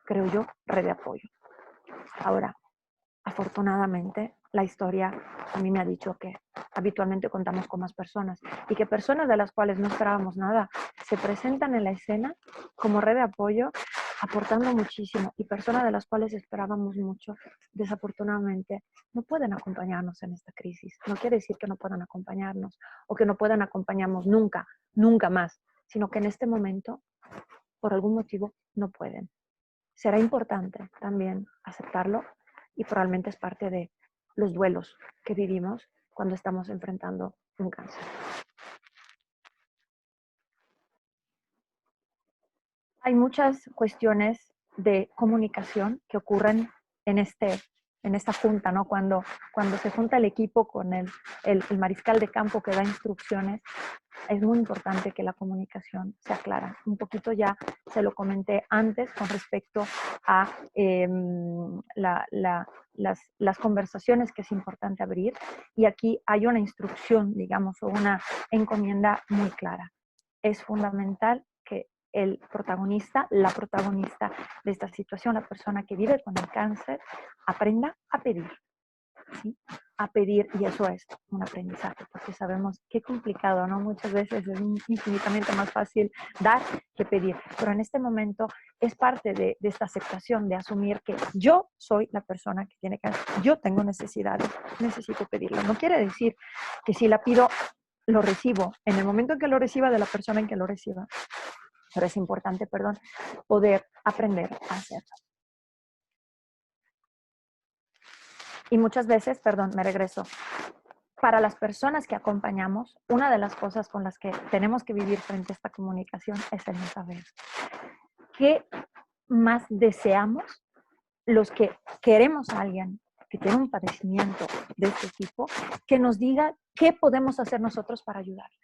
creo yo, red de apoyo. Ahora, afortunadamente, la historia a mí me ha dicho que habitualmente contamos con más personas y que personas de las cuales no esperábamos nada se presentan en la escena como red de apoyo, aportando muchísimo, y personas de las cuales esperábamos mucho, desafortunadamente, no pueden acompañarnos en esta crisis. No quiere decir que no puedan acompañarnos o que no puedan acompañarnos nunca, nunca más, sino que en este momento, por algún motivo, no pueden. Será importante también aceptarlo y probablemente es parte de los duelos que vivimos cuando estamos enfrentando un cáncer. Hay muchas cuestiones de comunicación que ocurren en esta junta, ¿no? Cuando se junta el equipo con el mariscal de campo que da instrucciones, es muy importante que la comunicación sea clara. Un poquito ya se lo comenté antes con respecto a las conversaciones que es importante abrir, y aquí hay una instrucción, digamos, o una encomienda muy clara. Es fundamental que el protagonista, la protagonista de esta situación, la persona que vive con el cáncer, aprenda a pedir, ¿sí? A pedir, y eso es un aprendizaje, porque sabemos qué complicado, ¿no? Muchas veces es infinitamente más fácil dar que pedir, pero en este momento es parte de esta aceptación, de asumir que yo soy la persona que tiene cáncer, yo tengo necesidades, necesito pedirlo. No quiere decir que si la pido, lo recibo, en el momento en que lo reciba, de la persona en que lo reciba, pero es importante, poder aprender a hacerlo. Y muchas veces, me regreso, para las personas que acompañamos, una de las cosas con las que tenemos que vivir frente a esta comunicación es el no saber. ¿Qué más deseamos los que queremos a alguien que tiene un padecimiento de este tipo, que nos diga qué podemos hacer nosotros para ayudarle?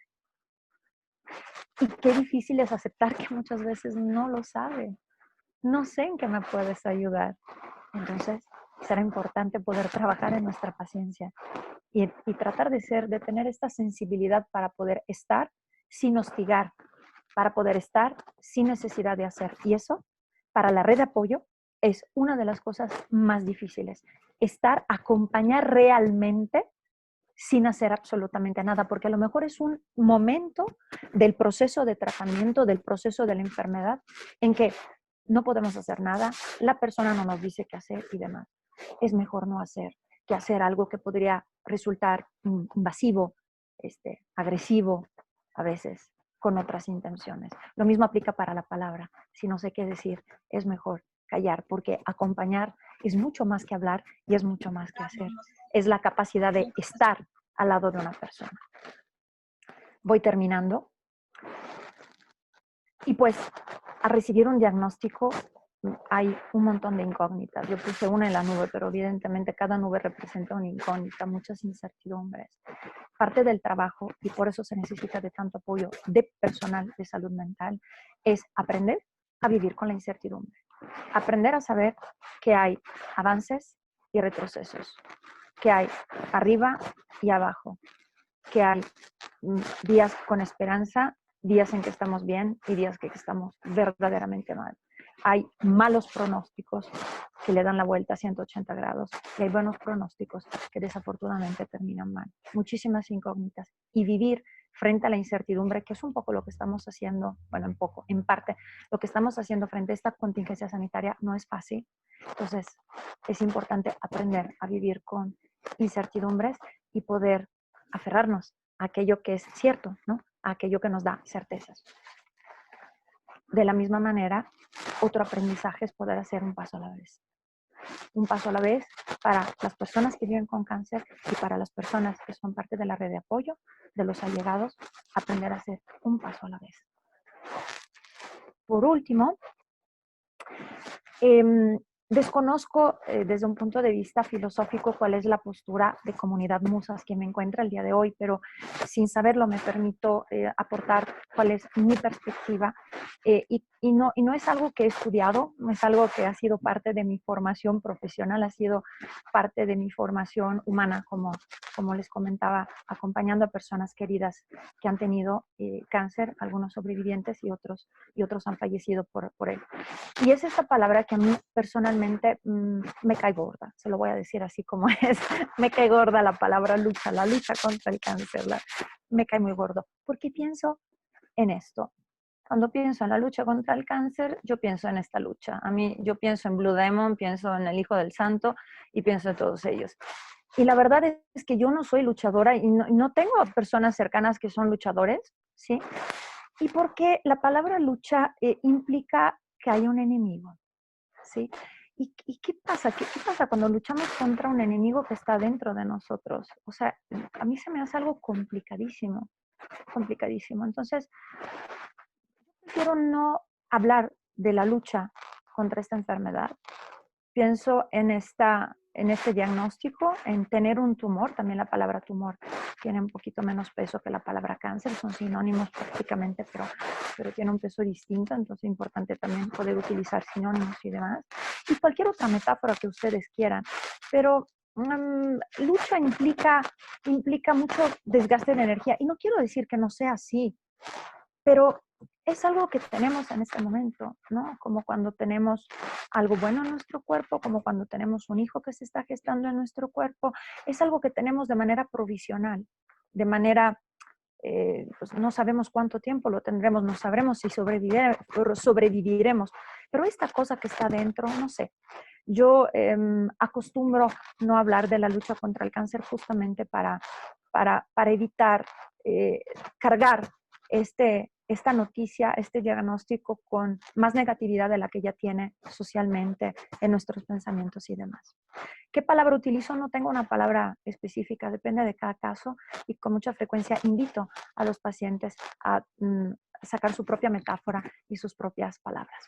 Y qué difícil es aceptar que muchas veces no lo sabe. No sé en qué me puedes ayudar. Entonces, será importante poder trabajar en nuestra paciencia y tratar de tener esta sensibilidad para poder estar sin hostigar, para poder estar sin necesidad de hacer. Y eso, para la red de apoyo, es una de las cosas más difíciles. Estar, acompañar realmente sin hacer absolutamente nada, porque a lo mejor es un momento del proceso de tratamiento, del proceso de la enfermedad, en que no podemos hacer nada, la persona no nos dice qué hacer y demás. Es mejor no hacer que hacer algo que podría resultar invasivo, agresivo, a veces, con otras intenciones. Lo mismo aplica para la palabra. Si no sé qué decir, es mejor callar, porque acompañar es mucho más que hablar y es mucho más que hacer. Es la capacidad de estar al lado de una persona. Voy terminando. Y pues, a recibir un diagnóstico hay un montón de incógnitas. Yo puse una en la nube, pero evidentemente cada nube representa una incógnita, muchas incertidumbres. Parte del trabajo, y por eso se necesita de tanto apoyo de personal de salud mental, es aprender a vivir con la incertidumbre. Aprender a saber que hay avances y retrocesos, que hay arriba y abajo, que hay días con esperanza, días en que estamos bien y días que estamos verdaderamente mal. Hay malos pronósticos que le dan la vuelta a 180 grados y hay buenos pronósticos que desafortunadamente terminan mal. Muchísimas incógnitas y vivir frente a la incertidumbre, que es un poco lo que estamos haciendo, bueno, en parte, lo que estamos haciendo frente a esta contingencia sanitaria no es fácil. Entonces, es importante aprender a vivir con incertidumbres y poder aferrarnos a aquello que es cierto, ¿no? A aquello que nos da certezas. De la misma manera, otro aprendizaje es poder hacer un paso a la vez. Un paso a la vez para las personas que viven con cáncer y para las personas que son parte de la red de apoyo, de los allegados, aprender a hacer un paso a la vez. Por último, desconozco desde un punto de vista filosófico cuál es la postura de Comunidad Musas que me encuentra el día de hoy, pero sin saberlo me permito aportar cuál es mi perspectiva y no es algo que he estudiado, no es algo que ha sido parte de mi formación profesional, ha sido parte de mi formación humana, como les comentaba, acompañando a personas queridas que han tenido cáncer, algunos sobrevivientes y otros han fallecido por él. Y es esta palabra que a mí personalmente me cae gorda, se lo voy a decir así como es, me cae gorda la palabra lucha, la lucha contra el cáncer, me cae muy gordo, porque pienso en esto. Cuando pienso en la lucha contra el cáncer, yo pienso en esta lucha. Yo pienso en Blue Demon, pienso en el Hijo del Santo y pienso en todos ellos. Y la verdad es que yo no soy luchadora y no tengo personas cercanas que son luchadores, ¿sí? Y porque la palabra lucha implica que hay un enemigo, ¿sí? ¿Y qué pasa? ¿Qué pasa cuando luchamos contra un enemigo que está dentro de nosotros? O sea, a mí se me hace algo complicadísimo, complicadísimo. Entonces, prefiero no hablar de la lucha contra esta enfermedad. Pienso en este diagnóstico, en tener un tumor. También la palabra tumor tiene un poquito menos peso que la palabra cáncer, son sinónimos prácticamente, pero tiene un peso distinto, entonces es importante también poder utilizar sinónimos y demás. Y cualquier otra metáfora que ustedes quieran, pero lucha implica mucho desgaste de energía. Y no quiero decir que no sea así, pero es algo que tenemos en este momento, ¿no? Como cuando tenemos algo bueno en nuestro cuerpo, como cuando tenemos un hijo que se está gestando en nuestro cuerpo. Es algo que tenemos de manera provisional, de manera, pues no sabemos cuánto tiempo lo tendremos, no sabremos si sobreviviremos, pero esta cosa que está dentro, no sé. Yo acostumbro no hablar de la lucha contra el cáncer justamente para evitar cargar esta noticia, este diagnóstico con más negatividad de la que ya tiene socialmente en nuestros pensamientos y demás. ¿Qué palabra utilizo? No tengo una palabra específica, depende de cada caso y con mucha frecuencia invito a los pacientes a sacar su propia metáfora y sus propias palabras.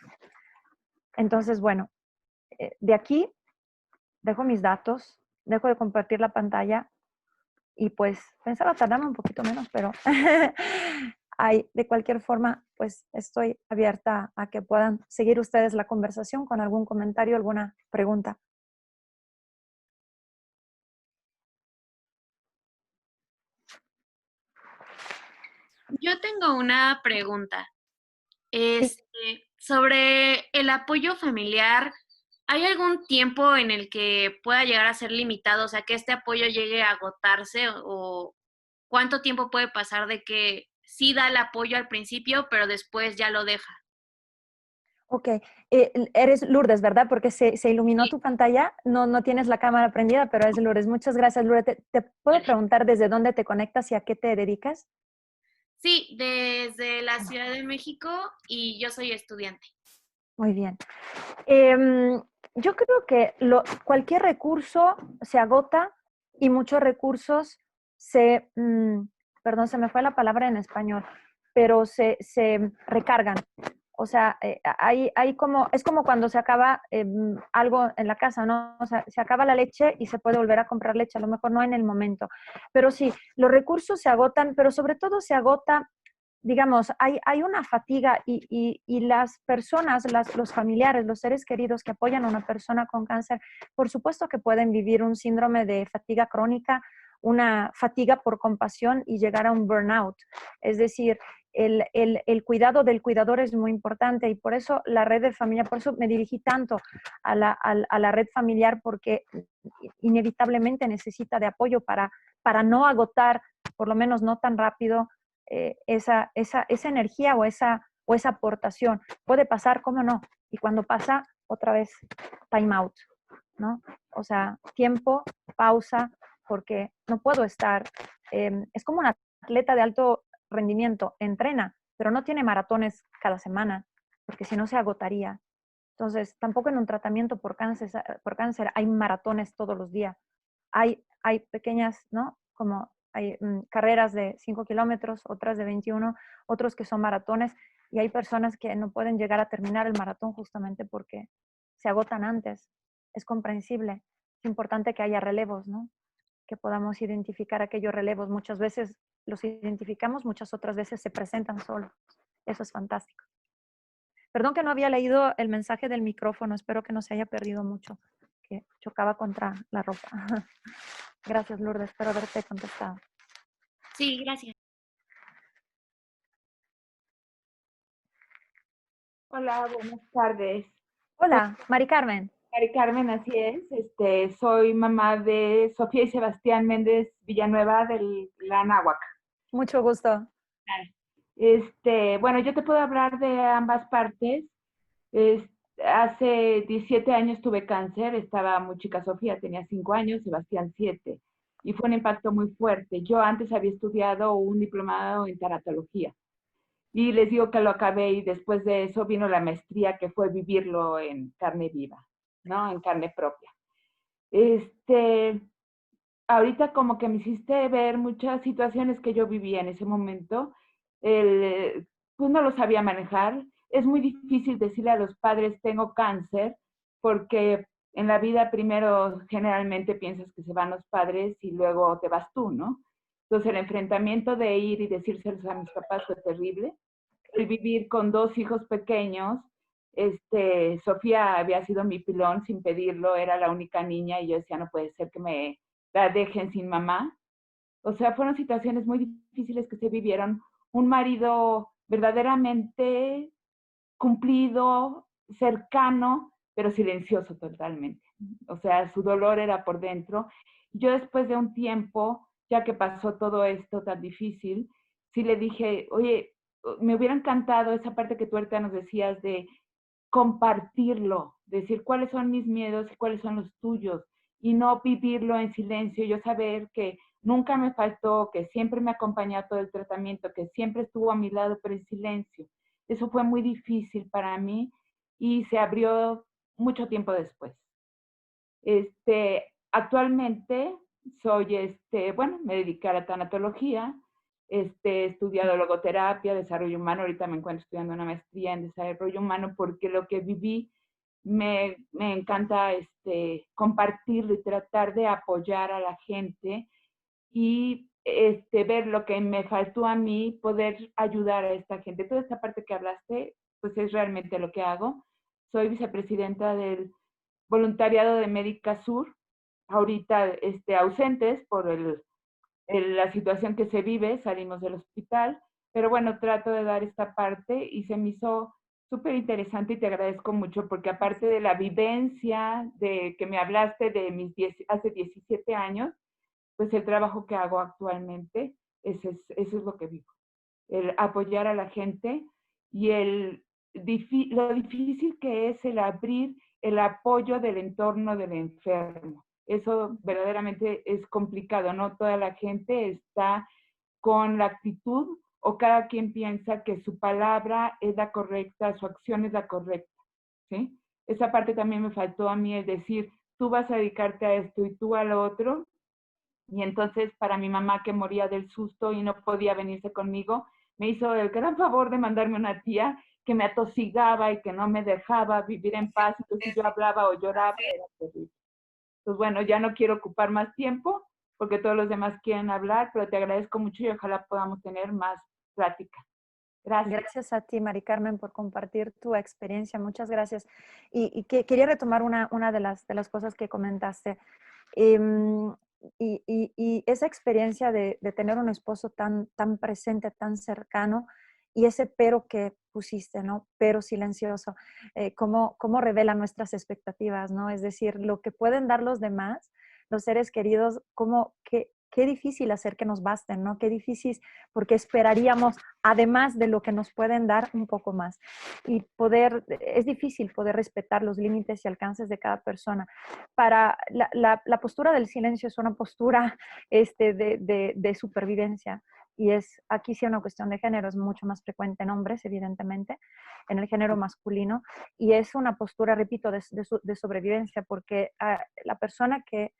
Entonces, bueno, de aquí dejo mis datos, dejo de compartir la pantalla y pues pensaba tardarme un poquito menos, pero de cualquier forma, pues estoy abierta a que puedan seguir ustedes la conversación con algún comentario, alguna pregunta. Yo tengo una pregunta. Sí. Sobre el apoyo familiar, ¿hay algún tiempo en el que pueda llegar a ser limitado? O sea, que este apoyo llegue a agotarse o cuánto tiempo puede pasar de que sí da el apoyo al principio, pero después ya lo deja. Ok, eres Lourdes, ¿verdad? Porque se iluminó tu pantalla, no tienes la cámara prendida, pero es Lourdes. Muchas gracias, Lourdes. ¿Te puedo preguntar desde dónde te conectas y a qué te dedicas? Sí, desde la Ciudad de México y yo soy estudiante. Muy bien. Yo creo que cualquier recurso se agota y muchos recursos perdón, se me fue la palabra en español, pero se recargan. O sea, hay como, es como cuando se acaba algo en la casa, ¿no? O sea, se acaba la leche y se puede volver a comprar leche, a lo mejor no en el momento. Pero sí, los recursos se agotan, pero sobre todo se agota, digamos, hay una fatiga y las personas, los familiares, los seres queridos que apoyan a una persona con cáncer, por supuesto que pueden vivir un síndrome de fatiga crónica, una fatiga por compasión y llegar a un burnout. Es decir, el cuidado del cuidador es muy importante y por eso la red de familia, por eso me dirigí tanto a la red familiar porque inevitablemente necesita de apoyo para no agotar, por lo menos no tan rápido, esa energía o esa aportación. Puede pasar, ¿cómo no? Y cuando pasa, otra vez, time out, ¿no? O sea, tiempo, pausa, porque no puedo estar, es como un atleta de alto rendimiento, entrena, pero no tiene maratones cada semana, porque si no se agotaría. Entonces, tampoco en un tratamiento por cáncer hay maratones todos los días. Hay pequeñas, ¿no? Como hay carreras de 5 kilómetros, otras de 21, otros que son maratones, y hay personas que no pueden llegar a terminar el maratón justamente porque se agotan antes. Es comprensible. Es importante que haya relevos, ¿no? Que podamos identificar aquellos relevos. Muchas veces los identificamos, muchas otras veces se presentan solos. Eso es fantástico. Perdón que no había leído el mensaje del micrófono, espero que no se haya perdido mucho, que chocaba contra la ropa. Gracias, Lourdes, espero haberte contestado. Sí, gracias. Hola, buenas tardes. Soy Hola, Mari Carmen. Mari Carmen, así es. Soy mamá de Sofía y Sebastián Méndez Villanueva del la Anáhuac. Mucho gusto. Bueno, yo te puedo hablar de ambas partes. Es- Hace 17 años tuve cáncer, estaba muy chica Sofía, tenía 5 años, Sebastián 7, y fue un impacto muy fuerte. Yo antes había estudiado un diplomado en tanatología. Y les digo que lo acabé y después de eso vino la maestría que fue vivirlo en carne viva, ¿no? En carne propia. Este, Ahorita como que me hiciste ver muchas situaciones que yo vivía en ese momento. Pues no lo sabía manejar. Es muy difícil decirle a los padres tengo cáncer porque en la vida primero generalmente piensas que se van los padres y luego te vas tú, ¿no? Entonces el enfrentamiento de ir y decírselos a mis papás fue terrible. El vivir con dos hijos pequeños, Sofía había sido mi pilón sin pedirlo, era la única niña y yo decía, no puede ser que me la dejen sin mamá. O sea, fueron situaciones muy difíciles que se vivieron. Un marido verdaderamente cumplido, cercano, pero silencioso totalmente. O sea, su dolor era por dentro. Yo después de un tiempo, ya que pasó todo esto tan difícil, sí le dije, oye, me hubiera encantado esa parte que tú ahorita nos decías de compartirlo, decir cuáles son mis miedos y cuáles son los tuyos, y no vivirlo en silencio, yo saber que nunca me faltó, que siempre me acompañó todo el tratamiento, que siempre estuvo a mi lado, pero en silencio. Eso fue muy difícil para mí y se abrió mucho tiempo después. Actualmente soy, bueno, me dediqué a la tanatología, he estudiado logoterapia, desarrollo humano, ahorita me encuentro estudiando una maestría en desarrollo humano porque lo que viví me encanta compartirlo y tratar de apoyar a la gente y ver lo que me faltó a mí, poder ayudar a esta gente. Toda esta parte que hablaste, pues es realmente lo que hago. Soy vicepresidenta del voluntariado de Médica Sur, ahorita ausentes por la situación que se vive, salimos del hospital, pero bueno, trato de dar esta parte y se me hizo súper interesante y te agradezco mucho porque aparte de la vivencia de que me hablaste de hace 17 años, pues el trabajo que hago actualmente, eso es lo que vivo. El apoyar a la gente y lo difícil que es el abrir el apoyo del entorno del enfermo. Eso verdaderamente es complicado, ¿no? Toda la gente está con la actitud o cada quien piensa que su palabra es la correcta, su acción es la correcta, ¿sí? Esa parte también me faltó a mí, es decir, tú vas a dedicarte a esto y tú a lo otro. Y entonces para mi mamá que moría del susto y no podía venirse conmigo, me hizo el gran favor de mandarme una tía que me atosigaba y que no me dejaba vivir en paz. Entonces si yo hablaba o lloraba, era terrible. Pues bueno, ya no quiero ocupar más tiempo porque todos los demás quieren hablar, pero te agradezco mucho y ojalá podamos tener más plática. Gracias. Gracias a ti, Mari Carmen, por compartir tu experiencia. Muchas gracias. Y quería retomar una de las cosas que comentaste. Y esa experiencia de tener un esposo tan presente, tan cercano, y ese pero que pusiste, ¿no? Pero silencioso, cómo revela nuestras expectativas, ¿no? Es decir, lo que pueden dar los demás, los seres queridos, qué difícil hacer que nos basten, ¿no? Qué difícil, porque esperaríamos, además de lo que nos pueden dar, un poco más. Y es difícil poder respetar los límites y alcances de cada persona. Para la postura del silencio es una postura de supervivencia. Y aquí sí una cuestión de género, es mucho más frecuente en hombres, evidentemente, en el género masculino, y es una postura, repito, de sobrevivencia, porque la persona que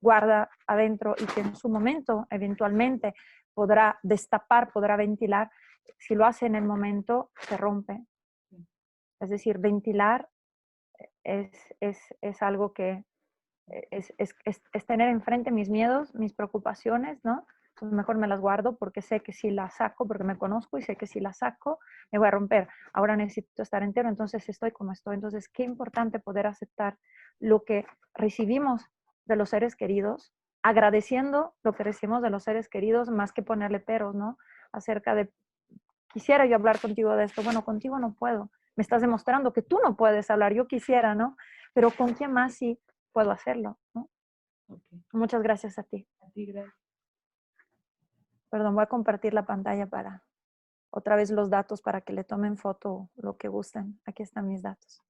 guarda adentro y que en su momento, eventualmente, podrá destapar, podrá ventilar, si lo hace en el momento, se rompe. Es decir, ventilar es algo que es tener enfrente mis miedos, mis preocupaciones, ¿no? Pues mejor me las guardo porque sé que si las saco, porque me conozco y sé que si las saco, me voy a romper. Ahora necesito estar entero, entonces estoy como estoy. Entonces, qué importante poder aceptar lo que recibimos de los seres queridos, agradeciendo lo que recibimos de los seres queridos, más que ponerle peros, ¿no? Acerca de, quisiera yo hablar contigo de esto, bueno, contigo no puedo. Me estás demostrando que tú no puedes hablar, yo quisiera, ¿no? Pero ¿con quién más sí puedo hacerlo, ¿no? Okay. Muchas gracias a ti. A ti, gracias. Perdón, voy a compartir la pantalla para otra vez los datos para que le tomen foto lo que gusten. Aquí están mis datos.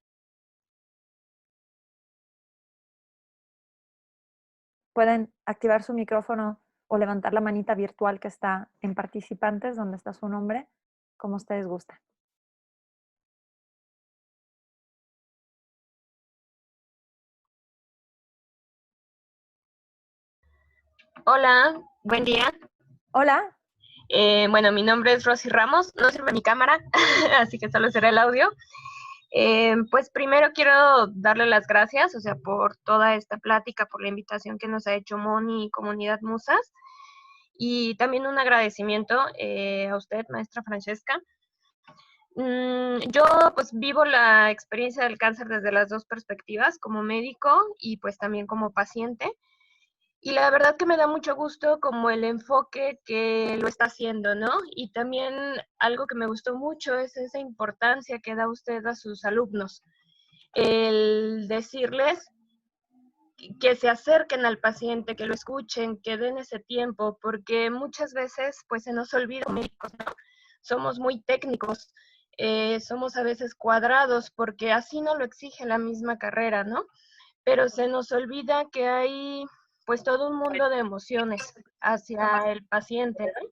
Pueden activar su micrófono o levantar la manita virtual que está en participantes, donde está su nombre, como ustedes gusten. Hola, buen día. Hola. Bueno, mi nombre es Rosy Ramos, no sirve mi cámara, así que solo será el audio. Pues primero quiero darle las gracias, o sea, por toda esta plática, por la invitación que nos ha hecho Moni y Comunidad Musas, y también un agradecimiento a usted, maestra Francesca. Yo pues vivo la experiencia del cáncer desde las dos perspectivas, como médico y pues también como paciente. Y la verdad que me da mucho gusto como el enfoque que lo está haciendo, ¿no? Y también algo que me gustó mucho es esa importancia que da usted a sus alumnos. El decirles que se acerquen al paciente, que lo escuchen, que den ese tiempo, porque muchas veces pues se nos olvida, médicos, ¿no? Somos muy técnicos, somos a veces cuadrados, porque así no lo exige la misma carrera, ¿no? Pero se nos olvida que hay pues todo un mundo de emociones hacia el paciente, ¿no?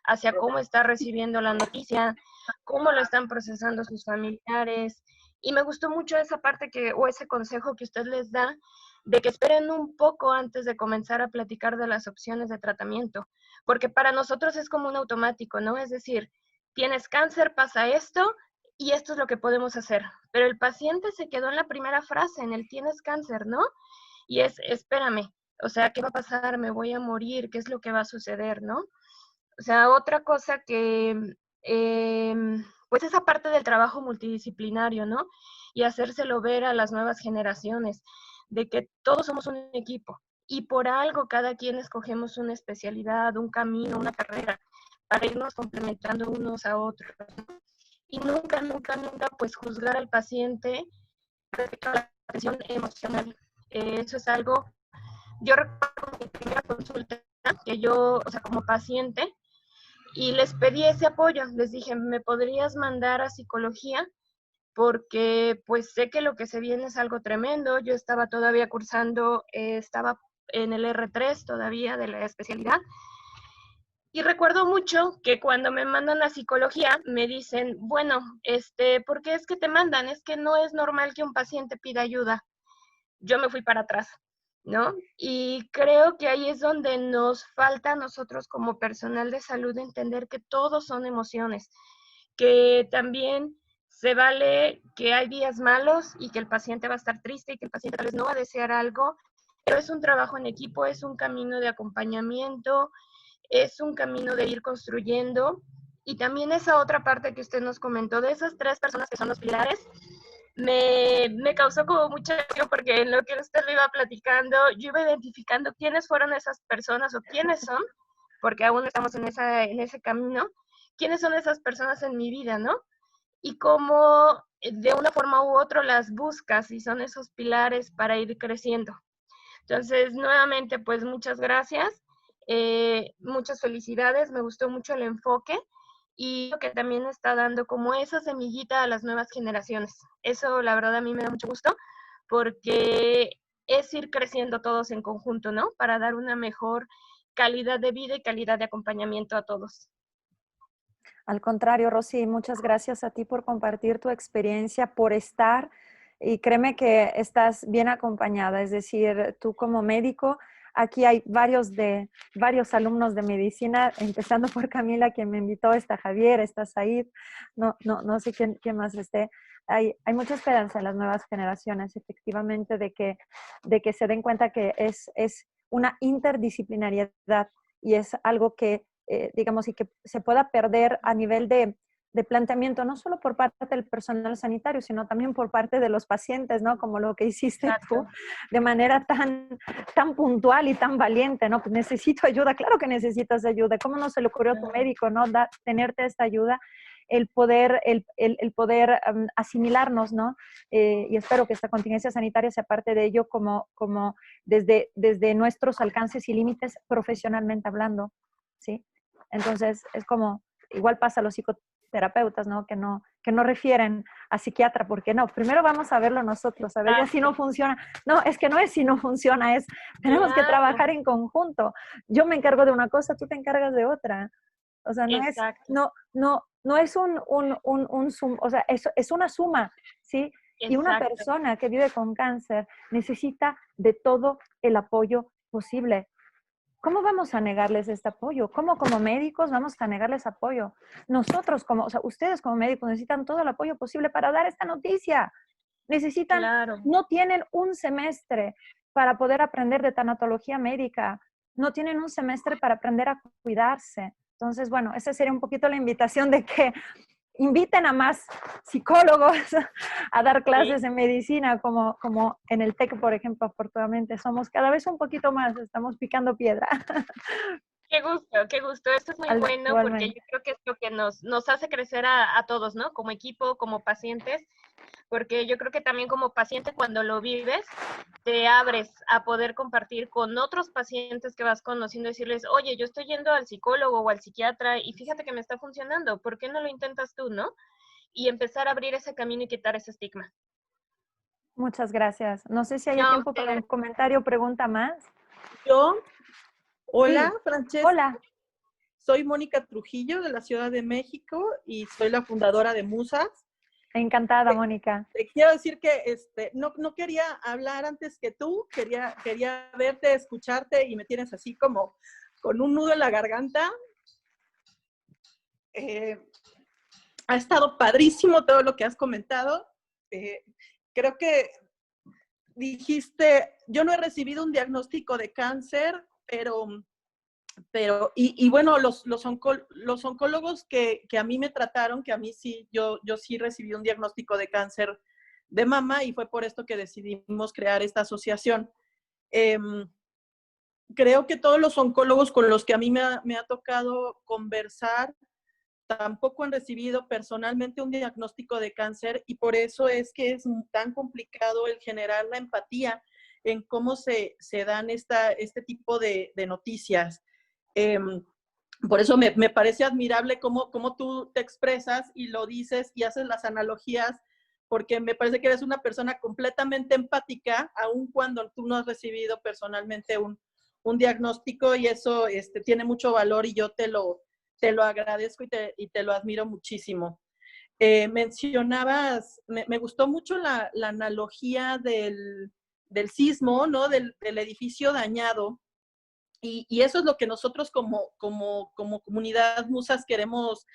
Hacia cómo está recibiendo la noticia, cómo lo están procesando sus familiares. Y me gustó mucho esa parte o ese consejo que usted les da de que esperen un poco antes de comenzar a platicar de las opciones de tratamiento, porque para nosotros es como un automático, ¿no? Es decir, tienes cáncer, pasa esto, y esto es lo que podemos hacer. Pero el paciente se quedó en la primera frase, en el tienes cáncer, ¿no? Y espérame, o sea, ¿qué va a pasar? ¿Me voy a morir? ¿Qué es lo que va a suceder, no? O sea, otra cosa que, pues esa parte del trabajo multidisciplinario, ¿no? Y hacérselo ver a las nuevas generaciones, de que todos somos un equipo y por algo cada quien escogemos una especialidad, un camino, una carrera, para irnos complementando unos a otros, ¿no? Y nunca, nunca, nunca, pues juzgar al paciente respecto a la atención emocional. Eso es algo, yo recuerdo mi primera consulta, que yo, o sea, como paciente, y les pedí ese apoyo, les dije, ¿me podrías mandar a psicología? Porque pues sé que lo que se viene es algo tremendo, yo estaba todavía cursando, estaba en el R3 todavía de la especialidad, y recuerdo mucho que cuando me mandan a psicología me dicen, bueno, ¿por qué es que te mandan? Es que no es normal que un paciente pida ayuda. Yo me fui para atrás, ¿no? Y creo que ahí es donde nos falta a nosotros como personal de salud entender que todos son emociones, que también se vale que hay días malos y que el paciente va a estar triste y que el paciente tal vez no va a desear algo, pero es un trabajo en equipo, es un camino de acompañamiento, es un camino de ir construyendo. Y también esa otra parte que usted nos comentó, de esas 3 personas que son los pilares, me causó como mucha emoción porque en lo que usted me iba platicando, yo iba identificando quiénes fueron esas personas o quiénes son, porque aún estamos en ese camino, quiénes son esas personas en mi vida, ¿no? Y cómo de una forma u otra las buscas y son esos pilares para ir creciendo. Entonces, nuevamente, pues muchas gracias, muchas felicidades, me gustó mucho el enfoque y lo que también está dando como esa semillita a las nuevas generaciones. Eso, la verdad, a mí me da mucho gusto porque es ir creciendo todos en conjunto, ¿no? Para dar una mejor calidad de vida y calidad de acompañamiento a todos. Al contrario, Rosy, muchas gracias a ti por compartir tu experiencia, por estar, y créeme que estás bien acompañada, es decir, tú como médico, aquí hay varios alumnos de medicina, empezando por Camila, quien me invitó, está Javier, está Said, no sé quién más esté. Hay mucha esperanza en las nuevas generaciones, efectivamente, de que se den cuenta que es una interdisciplinariedad y es algo que digamos, y que se pueda perder a nivel de planteamiento, no solo por parte del personal sanitario, sino también por parte de los pacientes, ¿no? Como lo que hiciste tú, de manera tan puntual y tan valiente, ¿no? Pues necesito ayuda, claro que necesitas ayuda. ¿Cómo no se le ocurrió a tu médico, ¿no? Tenerte esta ayuda, el poder asimilarnos, ¿no? Y espero que esta contingencia sanitaria sea parte de ello como desde nuestros alcances y límites profesionalmente hablando, ¿sí? Entonces, es como, igual pasa a los psicoterapeutas, ¿no? Que no refieren a psiquiatra, porque no, primero vamos a verlo nosotros, a ver ya si no funciona. No, es que no es si no funciona, tenemos que trabajar en conjunto. Yo me encargo de una cosa, tú te encargas de otra. O sea, no es o sea, es una suma, ¿sí? Y una persona que vive con cáncer necesita de todo el apoyo posible. ¿Cómo vamos a negarles este apoyo? ¿Cómo como médicos vamos a negarles apoyo? Nosotros, o sea, ustedes como médicos necesitan todo el apoyo posible para dar esta noticia. Necesitan, no tienen un semestre para poder aprender de tanatología médica. No tienen un semestre para aprender a cuidarse. Entonces, bueno, esa sería un poquito la invitación de que inviten a más psicólogos a dar clases de medicina, como en el TEC, por ejemplo, afortunadamente somos cada vez un poquito más, estamos picando piedra. Qué gusto. Esto es muy bueno porque yo creo que es lo que nos hace crecer a todos, ¿no? Como equipo, como pacientes, porque yo creo que también como paciente cuando lo vives, te abres a poder compartir con otros pacientes que vas conociendo, decirles, oye, yo estoy yendo al psicólogo o al psiquiatra y fíjate que me está funcionando, ¿por qué no lo intentas tú, no? Y empezar a abrir ese camino y quitar ese estigma. Muchas gracias. No sé si hay tiempo para un comentario o pregunta más. Hola, Sí. Francesca. Hola. Soy Mónica Trujillo de la Ciudad de México y soy la fundadora de Musas. Encantada, Mónica. Te quiero decir que no quería hablar antes que tú, quería verte, escucharte y me tienes así como con un nudo en la garganta. Ha estado padrísimo todo lo que has comentado. Creo que dijiste, yo no he recibido un diagnóstico de cáncer, pero bueno, los oncólogos que a mí me trataron, que a mí sí, yo sí recibí un diagnóstico de cáncer de mama y fue por esto que decidimos crear esta asociación. creo que todos los oncólogos con los que a mí me ha tocado conversar tampoco han recibido personalmente un diagnóstico de cáncer, y por eso es que es tan complicado el generar la empatía en cómo se dan este tipo de noticias. Por eso me parece admirable cómo tú te expresas y lo dices y haces las analogías, porque me parece que eres una persona completamente empática, aun cuando tú no has recibido personalmente un diagnóstico, y eso tiene mucho valor, y yo te lo agradezco y te lo admiro muchísimo. Mencionabas, me gustó mucho la analogía del sismo, ¿no? Del edificio dañado. Y eso es lo que nosotros como comunidad Musas queremos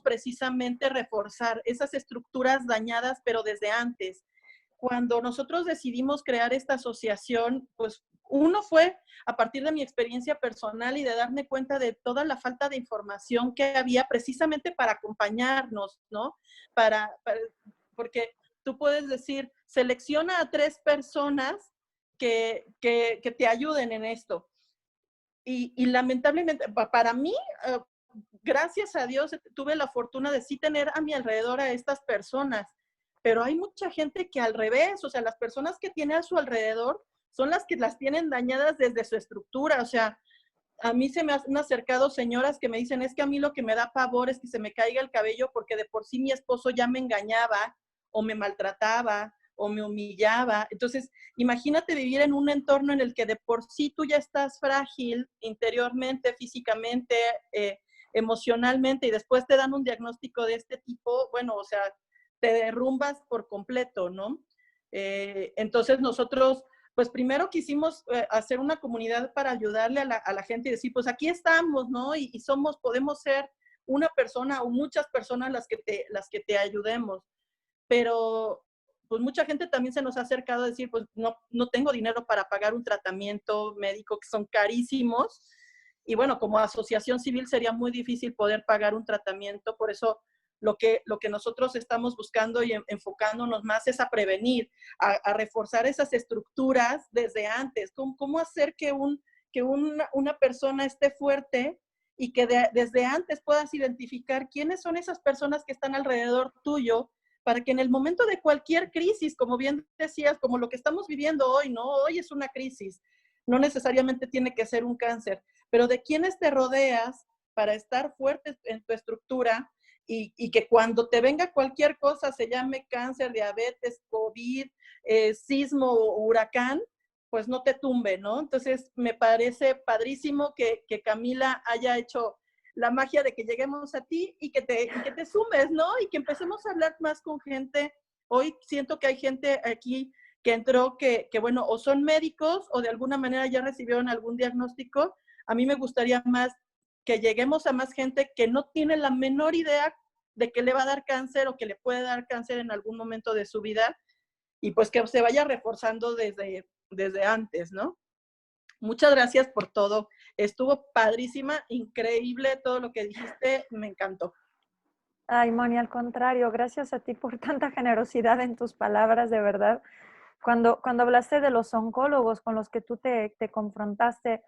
precisamente reforzar, esas estructuras dañadas, pero desde antes. Cuando nosotros decidimos crear esta asociación, pues uno fue a partir de mi experiencia personal y de darme cuenta de toda la falta de información que había precisamente para acompañarnos, ¿no? Porque tú puedes decir, selecciona a 3 personas que te ayuden en esto. Y lamentablemente, para mí, gracias a Dios, tuve la fortuna de sí tener a mi alrededor a estas personas, pero hay mucha gente que al revés, o sea, las personas que tiene a su alrededor son las que las tienen dañadas desde su estructura. O sea, a mí se me han acercado señoras que me dicen, es que a mí lo que me da pavor es que se me caiga el cabello porque de por sí mi esposo ya me engañaba o me maltrataba o me humillaba. Entonces, imagínate vivir en un entorno en el que de por sí tú ya estás frágil interiormente, físicamente, emocionalmente, y después te dan un diagnóstico de este tipo. Bueno, o sea, te derrumbas por completo, ¿no? Entonces nosotros, pues primero quisimos hacer una comunidad para ayudarle a la gente y decir, pues aquí estamos, ¿no? Y podemos ser una persona o muchas personas las que te ayudemos. Pero pues mucha gente también se nos ha acercado a decir, pues no tengo dinero para pagar un tratamiento médico, que son carísimos. Y bueno, como asociación civil sería muy difícil poder pagar un tratamiento. Por eso lo que nosotros estamos buscando y enfocándonos más es a prevenir, a reforzar esas estructuras desde antes. ¿Cómo hacer que una persona esté fuerte y que desde antes puedas identificar quiénes son esas personas que están alrededor tuyo, para que en el momento de cualquier crisis, como bien decías, como lo que estamos viviendo hoy, ¿no? Hoy es una crisis, no necesariamente tiene que ser un cáncer, pero de quiénes te rodeas para estar fuerte en tu estructura, y que cuando te venga cualquier cosa, se llame cáncer, diabetes, COVID, sismo o huracán, pues no te tumbe, ¿no? Entonces, me parece padrísimo que Camila haya hecho la magia de que lleguemos a ti y que te sumes, ¿no? Y que empecemos a hablar más con gente. Hoy siento que hay gente aquí que entró que bueno, o son médicos o de alguna manera ya recibieron algún diagnóstico. A mí me gustaría más que lleguemos a más gente que no tiene la menor idea de que le va a dar cáncer o que le puede dar cáncer en algún momento de su vida, y pues que se vaya reforzando desde antes, ¿no? Muchas gracias por todo. Estuvo padrísima, increíble todo lo que dijiste, me encantó. Ay, Moni, al contrario, gracias a ti por tanta generosidad en tus palabras, de verdad. Cuando hablaste de los oncólogos con los que tú te confrontaste,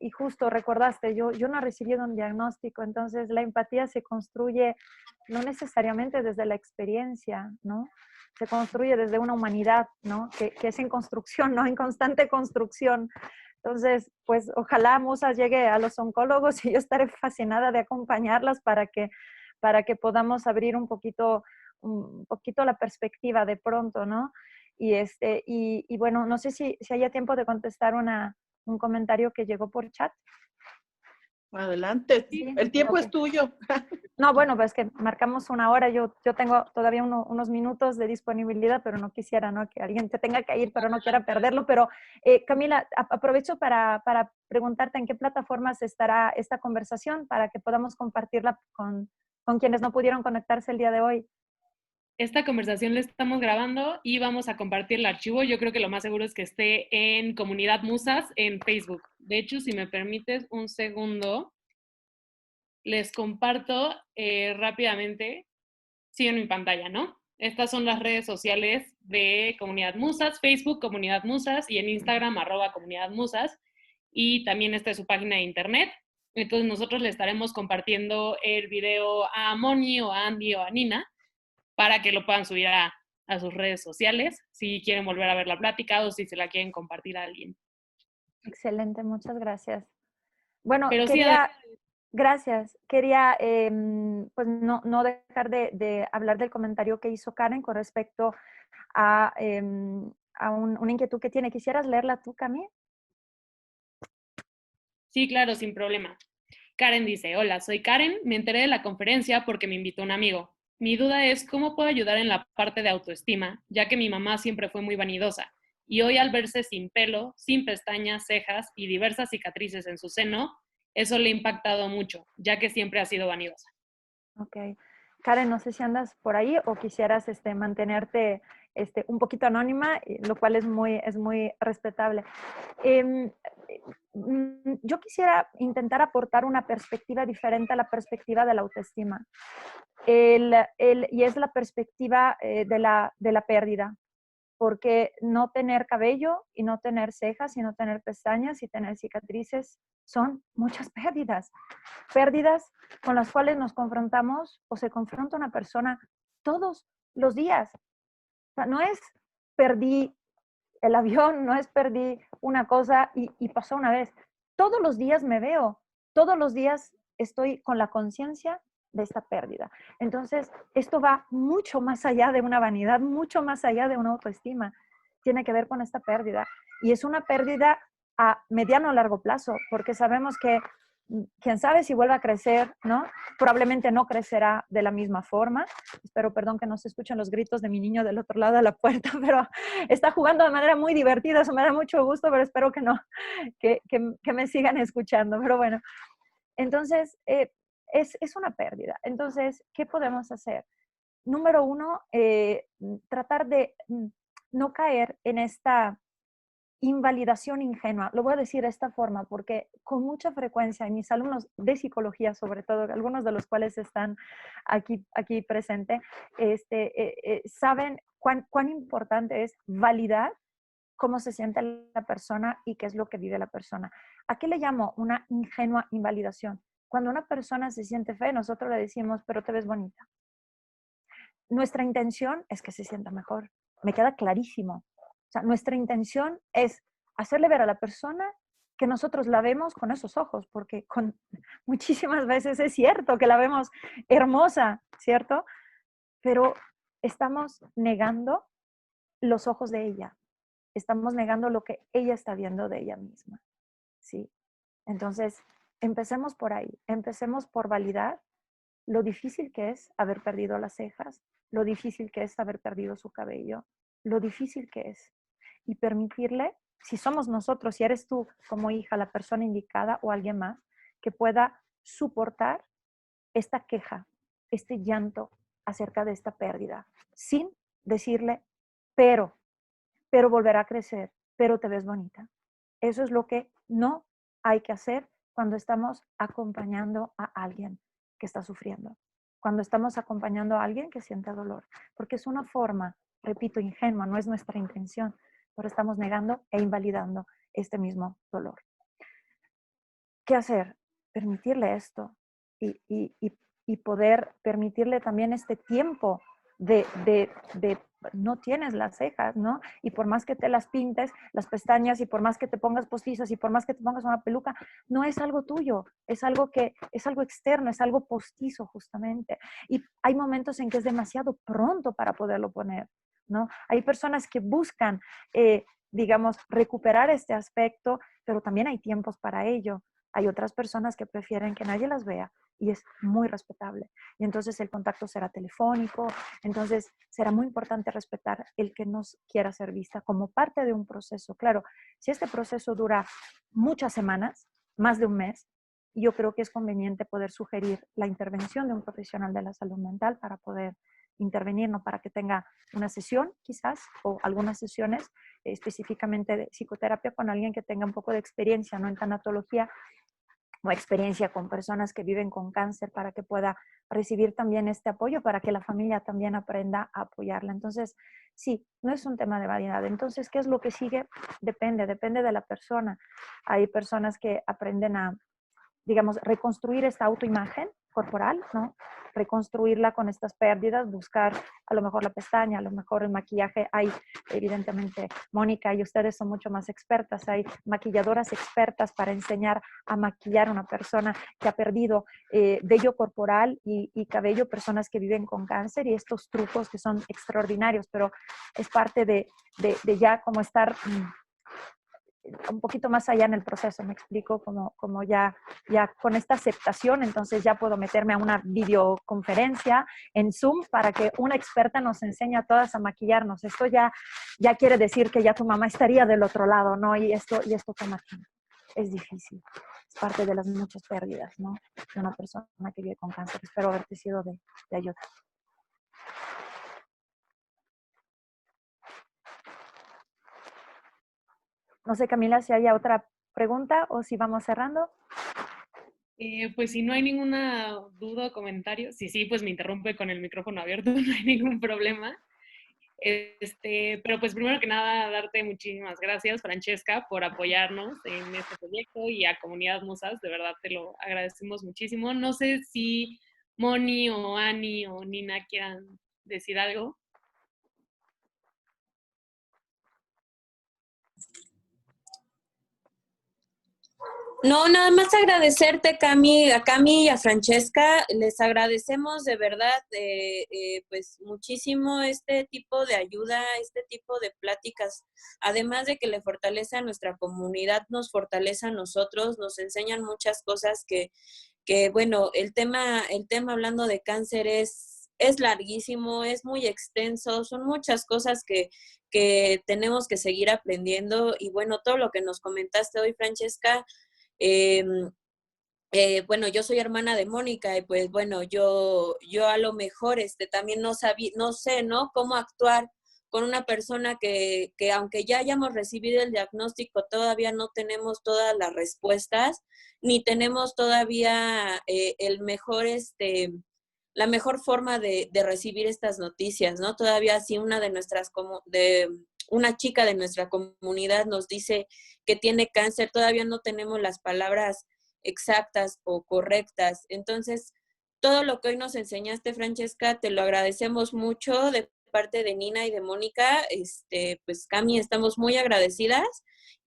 y justo recordaste, yo no he recibido un diagnóstico, entonces la empatía se construye no necesariamente desde la experiencia, ¿no? Se construye desde una humanidad, ¿no? Que es en construcción, ¿no? En constante construcción. Entonces, pues ojalá Musas llegue a los oncólogos y yo estaré fascinada de acompañarlas para que podamos abrir un poquito la perspectiva de pronto, ¿no? Y bueno, no sé si haya tiempo de contestar un comentario que llegó por chat. Adelante, Sí, el tiempo ok. es tuyo. No, bueno, pues que marcamos 1 hora. Yo tengo todavía unos minutos de disponibilidad, pero no quisiera, ¿no? Que alguien te tenga que ir, pero no quiera perderlo. Pero Camila, aprovecho para preguntarte en qué plataformas estará esta conversación para que podamos compartirla con quienes no pudieron conectarse el día de hoy. Esta conversación la estamos grabando y vamos a compartir el archivo. Yo creo que lo más seguro es que esté en Comunidad Musas en Facebook. De hecho, si me permites un segundo, les comparto rápidamente. Sí, en mi pantalla, ¿no? Estas son las redes sociales de Comunidad Musas, Facebook Comunidad Musas y en Instagram @Comunidad Musas. y también está su página de internet. Entonces nosotros le estaremos compartiendo el video a Moni o a Andy o a Nina para que lo puedan subir a sus redes sociales si quieren volver a ver la plática o si se la quieren compartir a alguien. Excelente, muchas gracias. Bueno, Pero gracias. Quería pues no dejar de hablar del comentario que hizo Karen con respecto a una inquietud que tiene. ¿Quisieras leerla tú, Cami? Sí, claro, sin problema. Karen dice, hola, soy Karen, me enteré de la conferencia porque me invitó un amigo. Mi duda es cómo puedo ayudar en la parte de autoestima, ya que mi mamá siempre fue muy vanidosa y hoy al verse sin pelo, sin pestañas, cejas y diversas cicatrices en su seno, eso le ha impactado mucho, ya que siempre ha sido vanidosa. Ok. Karen, no sé si andas por ahí o quisieras mantenerte un poquito anónima, lo cual es muy respetable. Yo quisiera intentar aportar una perspectiva diferente a la perspectiva de la autoestima. Y es la perspectiva de la pérdida, porque no tener cabello y no tener cejas y no tener pestañas y tener cicatrices son muchas pérdidas. Pérdidas con las cuales nos confrontamos o se confronta una persona todos los días. O sea, no es perdí el avión, no es perdí una cosa y pasó una vez. Todos los días me veo, todos los días estoy con la conciencia de esta pérdida. Entonces, esto va mucho más allá de una vanidad, mucho más allá de una autoestima. Tiene que ver con esta pérdida. Y es una pérdida a mediano o largo plazo, porque sabemos que quién sabe si vuelve a crecer, ¿no? Probablemente no crecerá de la misma forma. Espero, perdón, que no se escuchen los gritos de mi niño del otro lado de la puerta, pero está jugando de manera muy divertida, eso me da mucho gusto, pero espero que no, que me sigan escuchando. Pero bueno, entonces es una pérdida. Entonces, ¿qué podemos hacer? Número uno, tratar de no caer en esta invalidación ingenua. Lo voy a decir de esta forma porque con mucha frecuencia, y mis alumnos de psicología sobre todo, algunos de los cuales están aquí presentes, saben cuán importante es validar cómo se siente la persona y qué es lo que vive la persona. ¿A qué le llamo una ingenua invalidación? Cuando una persona se siente fea, nosotros le decimos, pero te ves bonita. Nuestra intención es que se sienta mejor. Me queda clarísimo. O sea, nuestra intención es hacerle ver a la persona que nosotros la vemos con esos ojos, porque muchísimas veces es cierto que la vemos hermosa, ¿cierto? Pero estamos negando los ojos de ella. Estamos negando lo que ella está viendo de ella misma, ¿sí? Entonces, empecemos por ahí. Empecemos por validar lo difícil que es haber perdido las cejas, lo difícil que es haber perdido su cabello, lo difícil que es. Y permitirle, si somos nosotros, si eres tú como hija, la persona indicada o alguien más, que pueda soportar esta queja, este llanto acerca de esta pérdida, sin decirle, pero volverá a crecer, pero te ves bonita. Eso es lo que no hay que hacer cuando estamos acompañando a alguien que está sufriendo, cuando estamos acompañando a alguien que siente dolor, porque es una forma, repito, ingenua, no es nuestra intención, pero estamos negando e invalidando este mismo dolor. ¿Qué hacer? Permitirle esto y poder permitirle también este tiempo de no tienes las cejas, ¿no? Y por más que te las pintes, las pestañas, y por más que te pongas postizas, y por más que te pongas una peluca, no es algo tuyo, es algo externo, es algo postizo justamente. Y hay momentos en que es demasiado pronto para poderlo poner, ¿no? Hay personas que buscan, digamos, recuperar este aspecto, pero también hay tiempos para ello. Hay otras personas que prefieren que nadie las vea y es muy respetable. Y entonces el contacto será telefónico, entonces será muy importante respetar el que nos quiera ser vista como parte de un proceso. Claro, si este proceso dura muchas semanas, más de un mes, yo creo que es conveniente poder sugerir la intervención de un profesional de la salud mental para poder intervenir, no para que tenga una sesión quizás o algunas sesiones específicamente de psicoterapia con alguien que tenga un poco de experiencia, no en tanatología, o experiencia con personas que viven con cáncer para que pueda recibir también este apoyo, para que la familia también aprenda a apoyarla. Entonces, sí, no es un tema de vanidad. Entonces, ¿qué es lo que sigue? Depende de la persona. Hay personas que aprenden a, digamos, reconstruir esta autoimagen corporal, ¿no? Reconstruirla con estas pérdidas, buscar a lo mejor la pestaña, a lo mejor el maquillaje. Hay, evidentemente, Mónica y ustedes son mucho más expertas, hay maquilladoras expertas para enseñar a maquillar a una persona que ha perdido vello corporal y cabello, personas que viven con cáncer, y estos trucos que son extraordinarios, pero es parte de ya como estar un poquito más allá en el proceso, me explico, como ya con esta aceptación, entonces ya puedo meterme a una videoconferencia en Zoom para que una experta nos enseñe a todas a maquillarnos. Esto ya quiere decir que ya tu mamá estaría del otro lado, ¿no? Y esto toma tiempo. Es difícil. Es parte de las muchas pérdidas, ¿no? De una persona que vive con cáncer. Espero haberte sido de ayuda. No sé, Camila, si haya otra pregunta o si vamos cerrando. Pues si no hay ninguna duda o comentario, sí, pues me interrumpe con el micrófono abierto, no hay ningún problema. Pero pues primero que nada, darte muchísimas gracias, Francesca, por apoyarnos en este proyecto, y a Comunidad Musas, de verdad te lo agradecemos muchísimo. No sé si Moni o Ani o Nina quieran decir algo. No, nada más agradecerte, Cami, a Cami y a Francesca. Les agradecemos de verdad, pues muchísimo este tipo de ayuda, este tipo de pláticas. Además de que le fortalece a nuestra comunidad, nos fortalece a nosotros, nos enseñan muchas cosas que bueno, el tema hablando de cáncer es larguísimo, es muy extenso, son muchas cosas que tenemos que seguir aprendiendo. Y bueno, todo lo que nos comentaste hoy, Francesca. Bueno, yo soy hermana de Mónica y pues bueno, yo a lo mejor también no sé, ¿no? Cómo actuar con una persona que aunque ya hayamos recibido el diagnóstico, todavía no tenemos todas las respuestas, ni tenemos todavía la mejor forma de recibir estas noticias, ¿no? Todavía si una chica de nuestra comunidad nos dice que tiene cáncer, todavía no tenemos las palabras exactas o correctas. Entonces, todo lo que hoy nos enseñaste, Francesca, te lo agradecemos mucho de parte de Nina y de Mónica. Pues Cami, estamos muy agradecidas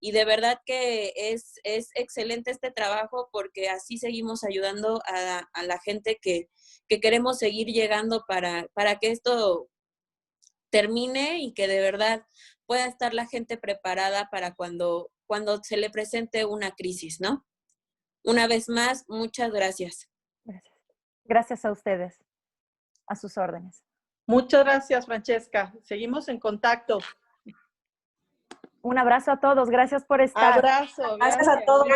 y de verdad que es excelente este trabajo, porque así seguimos ayudando a la gente que queremos seguir llegando para que esto termine y que de verdad pueda estar la gente preparada para cuando se le presente una crisis, ¿no? Una vez más, muchas gracias. Gracias. Gracias a ustedes. A sus órdenes. Muchas gracias, Francesca. Seguimos en contacto. Un abrazo a todos. Gracias por estar. Abrazo. Gracias a todos.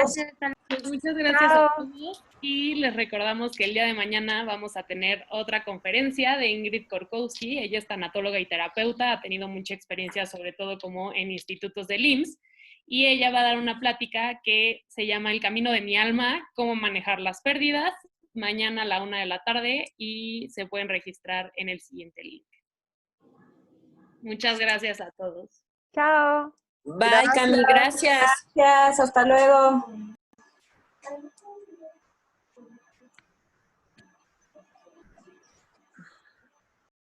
Pues muchas gracias Chao. a todos, y les recordamos que el día de mañana vamos a tener otra conferencia de Ingrid Korkowski. Ella es tanatóloga y terapeuta, ha tenido mucha experiencia sobre todo como en institutos del IMSS, y ella va a dar una plática que se llama El camino de mi alma, cómo manejar las pérdidas, mañana a la 1 de la tarde, y se pueden registrar en el siguiente link. Muchas gracias a todos. Chao. Bye, Cami, gracias. Gracias, hasta luego.